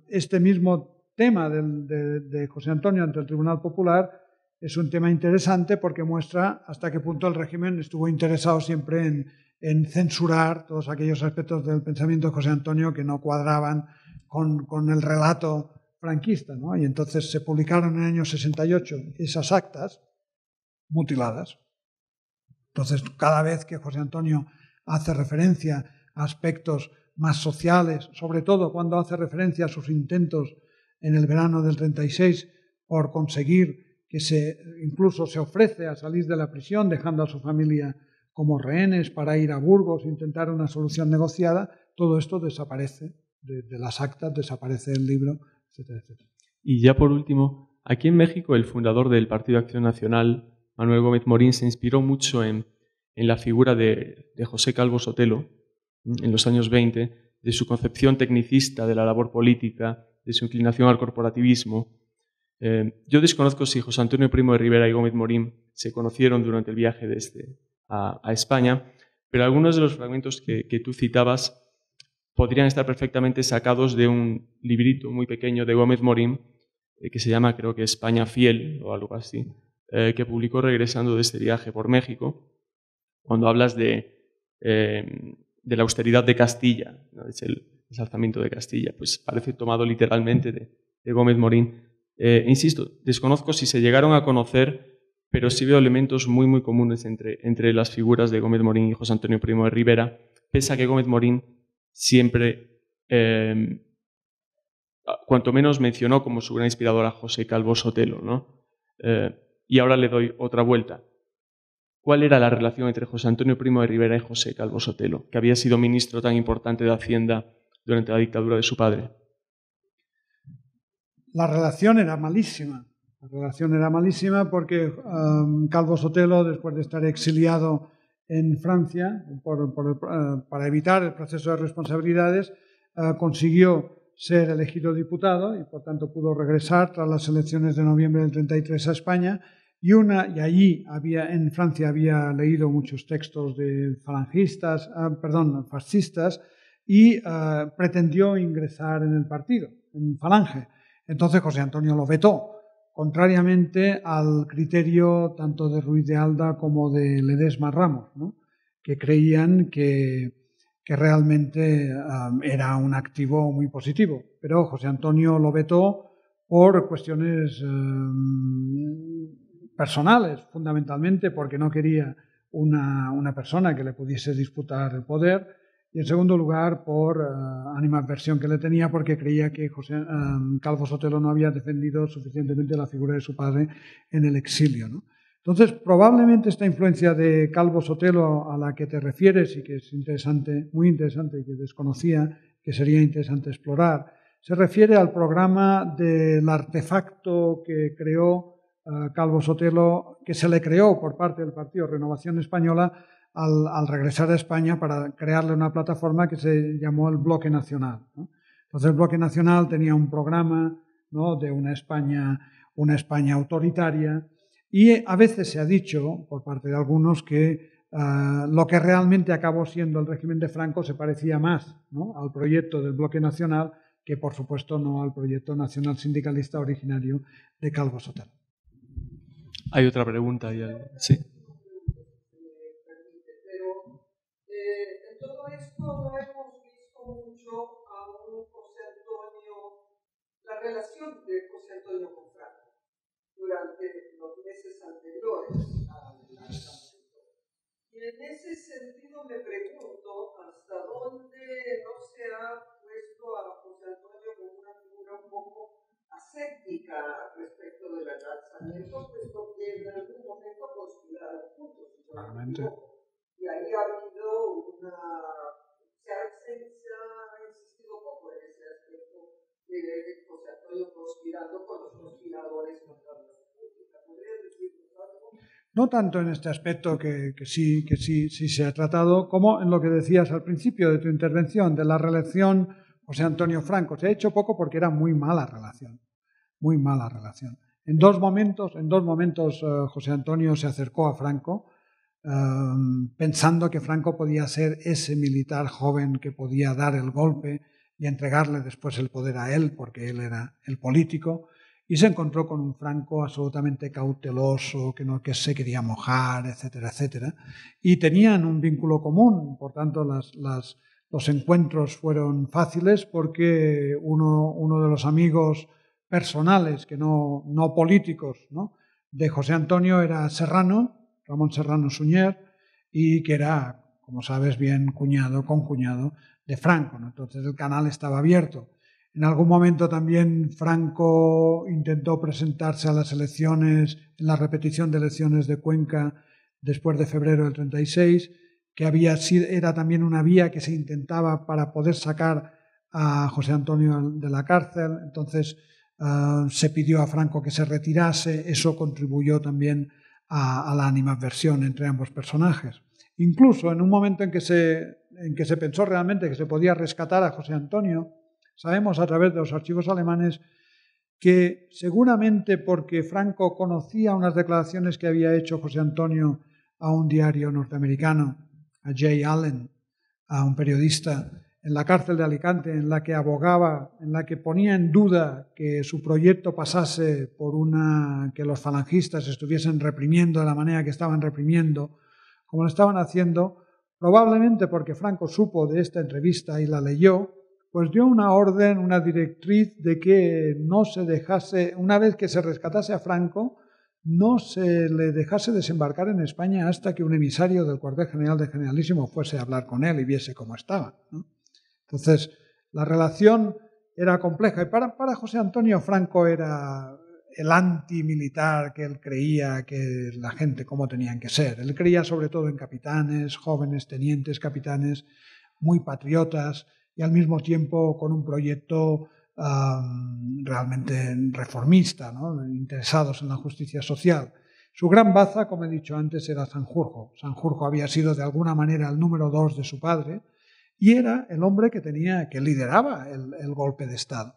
este mismo tema de José Antonio ante el Tribunal Popular es un tema interesante porque muestra hasta qué punto el régimen estuvo interesado siempre en censurar todos aquellos aspectos del pensamiento de José Antonio que no cuadraban con el relato franquista, ¿no? Y entonces se publicaron en el año 68 esas actas mutiladas. Entonces, cada vez que José Antonio hace referencia a aspectos más sociales, sobre todo cuando hace referencia a sus intentos en el verano del 36 por conseguir que incluso se ofrece a salir de la prisión dejando a su familia como rehenes para ir a Burgos e intentar una solución negociada, todo esto desaparece de las actas, desaparece del libro, etcétera, etcétera. Y ya por último, aquí en México el fundador del Partido Acción Nacional, Manuel Gómez Morín, se inspiró mucho en la figura de José Calvo Sotelo en los años 20, de su concepción tecnicista de la labor política, de su inclinación al corporativismo. Yo desconozco si José Antonio Primo de Rivera y Gómez Morín se conocieron durante el viaje a España, pero algunos de los fragmentos que tú citabas podrían estar perfectamente sacados de un librito muy pequeño de Gómez Morín que se llama, creo que España Fiel o algo así, que publicó regresando de este viaje por México, cuando hablas de la austeridad de Castilla, ¿no? Es el alzamiento de Castilla, pues parece tomado literalmente de Gómez Morín. Insisto, desconozco si se llegaron a conocer, pero sí veo elementos muy, muy comunes entre las figuras de Gómez Morín y José Antonio Primo de Rivera, pese a que Gómez Morín siempre, cuanto menos, mencionó como su gran inspirador a José Calvo Sotelo, ¿no? Y ahora le doy otra vuelta. ¿Cuál era la relación entre José Antonio Primo de Rivera y José Calvo Sotelo, que había sido ministro tan importante de Hacienda durante la dictadura de su padre? La relación era malísima. La relación era malísima porque Calvo Sotelo, después de estar exiliado en Francia para evitar el proceso de responsabilidades, consiguió ser elegido diputado y por tanto pudo regresar tras las elecciones de noviembre del 33 a España y allí en Francia había leído muchos textos de fascistas y pretendió ingresar en el partido, en Falange. Entonces José Antonio lo vetó, contrariamente al criterio tanto de Ruiz de Alda como de Ledesma Ramos, ¿no? Que creían que realmente era un activo muy positivo. Pero José Antonio lo vetó por cuestiones personales, fundamentalmente porque no quería una persona que le pudiese disputar el poder, y en segundo lugar por animadversión que le tenía porque creía que Calvo Sotelo no había defendido suficientemente la figura de su padre en el exilio, ¿no? Entonces, probablemente esta influencia de Calvo Sotelo a la que te refieres y que es interesante, muy interesante y que desconocía, que sería interesante explorar, se refiere al programa del artefacto que creó Calvo Sotelo, que se le creó por parte del Partido Renovación Española al regresar a España para crearle una plataforma que se llamó el Bloque Nacional, ¿no? Entonces el Bloque Nacional tenía un programa, ¿no?, de una España autoritaria, y a veces se ha dicho por parte de algunos que lo que realmente acabó siendo el régimen de Franco se parecía más, ¿no?, al proyecto del Bloque Nacional que por supuesto no al proyecto nacional sindicalista originario de Calvo Sotelo. Hay otra pregunta. Sí. En todo esto no hemos visto mucho a un José Antonio, la relación de José Antonio con Franco durante los meses anteriores al lanzamiento. Y en ese sentido me pregunto hasta dónde no se ha puesto a José Antonio como una figura un poco aséptica respecto del lanzamiento, puesto que en algún momento conspiraron juntos. Y ahí ha habido se ha insistido poco en ese aspecto de José Antonio conspirando con los conspiradores contra la República. ¿Podrías decirnos algo? No tanto en este aspecto que sí se ha tratado, como en lo que decías al principio de tu intervención, de la relación José Antonio Franco. Se ha hecho poco porque era muy mala relación, muy mala relación. En dos momentos José Antonio se acercó a Franco, pensando que Franco podía ser ese militar joven que podía dar el golpe y entregarle después el poder a él, porque él era el político, y se encontró con un Franco absolutamente cauteloso, que se quería mojar, etcétera, etcétera, y tenían un vínculo común. Por tanto, los encuentros fueron fáciles porque uno de los amigos personales, que no políticos, ¿no?, de José Antonio era Serrano, Ramón Serrano Suñer, y que era, como sabes bien, concuñado de Franco, ¿no? Entonces el canal estaba abierto. En algún momento también Franco intentó presentarse a las elecciones, en la repetición de elecciones de Cuenca después de febrero del 36, que era también una vía que se intentaba para poder sacar a José Antonio de la cárcel. Entonces se pidió a Franco que se retirase. Eso contribuyó también a la animadversión entre ambos personajes. Incluso en un momento en que se pensó realmente que se podía rescatar a José Antonio, sabemos a través de los archivos alemanes que seguramente porque Franco conocía unas declaraciones que había hecho José Antonio a un diario norteamericano, a Jay Allen, a un periodista en la cárcel de Alicante, en la que abogaba, en la que ponía en duda que su proyecto pasase por que los falangistas estuviesen reprimiendo de la manera que estaban reprimiendo, como lo estaban haciendo, probablemente porque Franco supo de esta entrevista y la leyó, pues dio una orden, una directriz de que no se dejase, una vez que se rescatase a Franco, no se le dejase desembarcar en España hasta que un emisario del cuartel general de Generalísimo fuese a hablar con él y viese cómo estaba, ¿no? Entonces, la relación era compleja y para José Antonio Franco era el antimilitar que él creía que la gente cómo tenían que ser. Él creía sobre todo en capitanes, jóvenes tenientes, capitanes muy patriotas y al mismo tiempo con un proyecto realmente reformista, ¿no? Interesados en la justicia social. Su gran baza, como he dicho antes, era Sanjurjo. Sanjurjo había sido de alguna manera el número 2 de su padre y era el hombre que lideraba el golpe de Estado.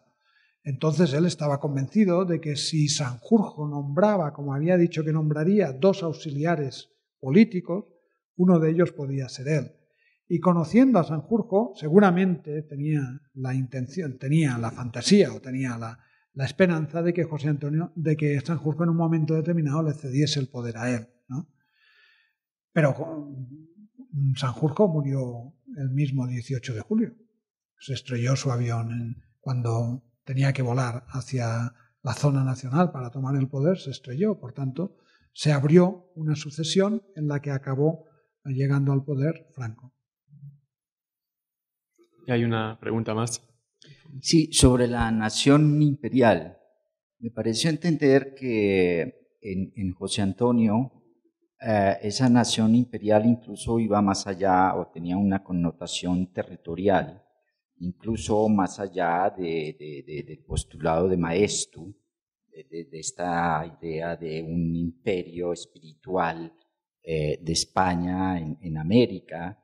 Entonces él estaba convencido de que si Sanjurjo nombraba, como había dicho que nombraría, 2 auxiliares políticos, uno de ellos podía ser él. Y conociendo a Sanjurjo, seguramente tenía la fantasía o tenía la esperanza de que Sanjurjo en un momento determinado le cediese el poder a él, ¿no? Pero Sanjurjo murió el mismo 18 de julio. Se estrelló su avión cuando tenía que volar hacia la zona nacional para tomar el poder, se estrelló. Por tanto, se abrió una sucesión en la que acabó llegando al poder Franco. Y hay una pregunta más. Sí, sobre la nación imperial. Me pareció entender que en José Antonio esa nación imperial incluso iba más allá o tenía una connotación territorial, incluso más allá del postulado de Maestu, de esta idea de un imperio espiritual de España en América,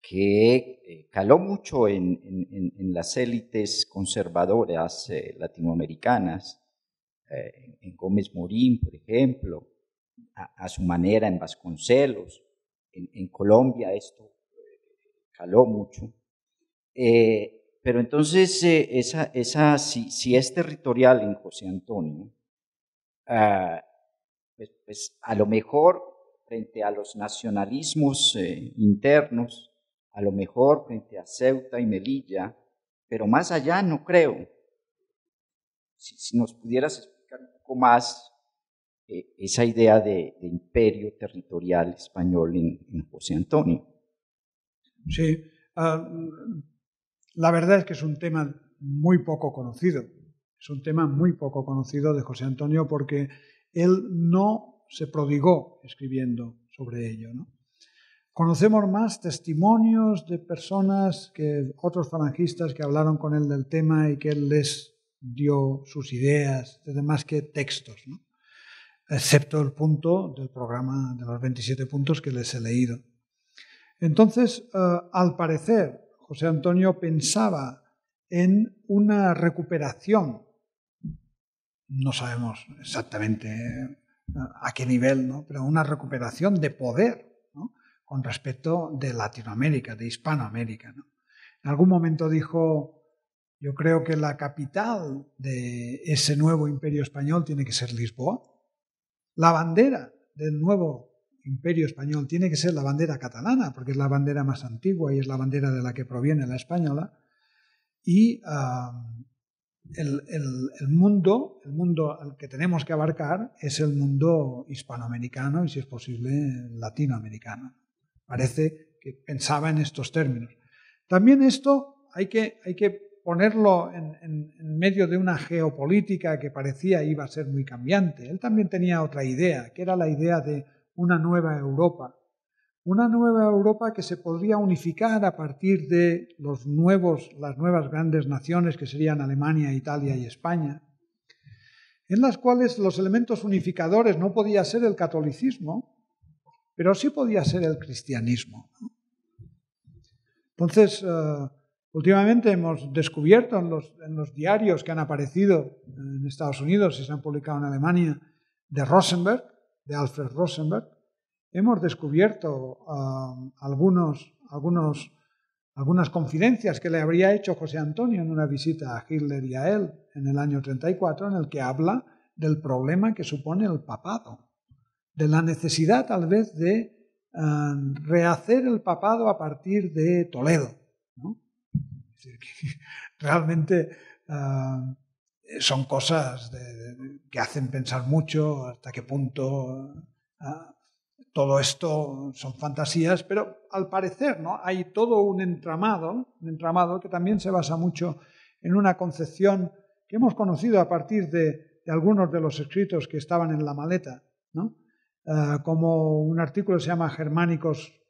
que caló mucho en las élites conservadoras latinoamericanas, en Gómez Morín, por ejemplo, a su manera en Vasconcelos, en Colombia esto caló mucho. Pero entonces, si es territorial en José Antonio, pues a lo mejor frente a los nacionalismos internos, a lo mejor frente a Ceuta y Melilla, pero más allá no creo. Si nos pudieras explicar un poco más esa idea de imperio territorial español en José Antonio. Sí, la verdad es que es un tema muy poco conocido. Es un tema muy poco conocido de José Antonio porque él no se prodigó escribiendo sobre ello, ¿no? Conocemos más testimonios de personas, otros falangistas que hablaron con él del tema y que él les dio sus ideas, más que textos, ¿no? Excepto el punto del programa de los 27 puntos que les he leído. Entonces, al parecer, José Antonio pensaba en una recuperación, no sabemos exactamente a qué nivel, ¿no? Pero una recuperación de poder, ¿no? Con respecto de Latinoamérica, de Hispanoamérica, ¿no? En algún momento dijo, yo creo que la capital de ese nuevo imperio español tiene que ser Lisboa. La bandera del nuevo imperio español tiene que ser la bandera catalana, porque es la bandera más antigua y es la bandera de la que proviene la española. Y el mundo al que tenemos que abarcar es el mundo hispanoamericano y, si es posible, latinoamericano. Parece que pensaba en estos términos. También esto hay que ponerlo en medio de una geopolítica que parecía iba a ser muy cambiante. Él también tenía otra idea, que era la idea de una nueva Europa. Una nueva Europa que se podría unificar a partir de las nuevas grandes naciones que serían Alemania, Italia y España, en las cuales los elementos unificadores no podía ser el catolicismo, pero sí podía ser el cristianismo. Entonces, últimamente hemos descubierto en los diarios que han aparecido en Estados Unidos y se han publicado en Alemania de Rosenberg, de Alfred Rosenberg, hemos descubierto algunas confidencias que le habría hecho José Antonio en una visita a Hitler y a él en el año 34, en el que habla del problema que supone el papado, de la necesidad tal vez de rehacer el papado a partir de Toledo, ¿no? Es decir, que realmente son cosas que hacen pensar mucho hasta qué punto todo esto son fantasías, pero al parecer, ¿no?, hay todo un entramado que también se basa mucho en una concepción que hemos conocido a partir de algunos de los escritos que estaban en la maleta, ¿no? Como un artículo que se llama Germánicos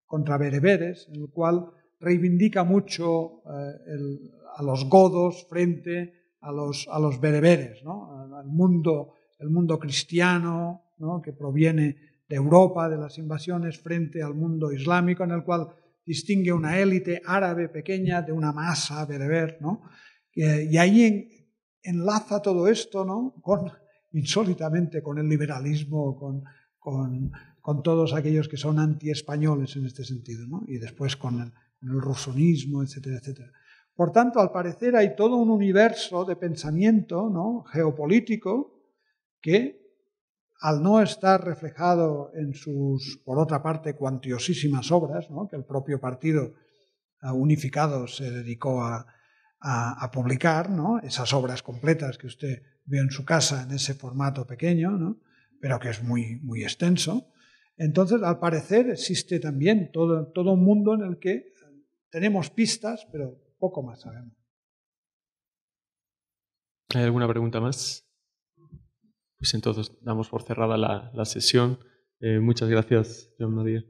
contra bereberes, en el cual reivindica mucho a los godos frente a los bereberes, ¿no? El mundo cristiano, ¿no?, que proviene de Europa, de las invasiones, frente al mundo islámico, en el cual distingue una élite árabe pequeña de una masa bereber, ¿no? Y ahí enlaza todo esto, ¿no?, insólitamente con el liberalismo, con todos aquellos que son antiespañoles en este sentido, ¿no? Y después con el rusonismo, etcétera, etcétera. Por tanto, al parecer hay todo un universo de pensamiento, ¿no?, geopolítico que, al no estar reflejado en sus, por otra parte, cuantiosísimas obras, ¿no?, que el propio partido unificado se dedicó a publicar, ¿no?, esas obras completas que usted vio en su casa en ese formato pequeño, ¿no?, pero que es muy, muy extenso. Entonces, al parecer, existe también todo un mundo en el que tenemos pistas, pero poco más sabemos. ¿Hay alguna pregunta más? Pues entonces damos por cerrada la sesión. Muchas gracias, Joan María.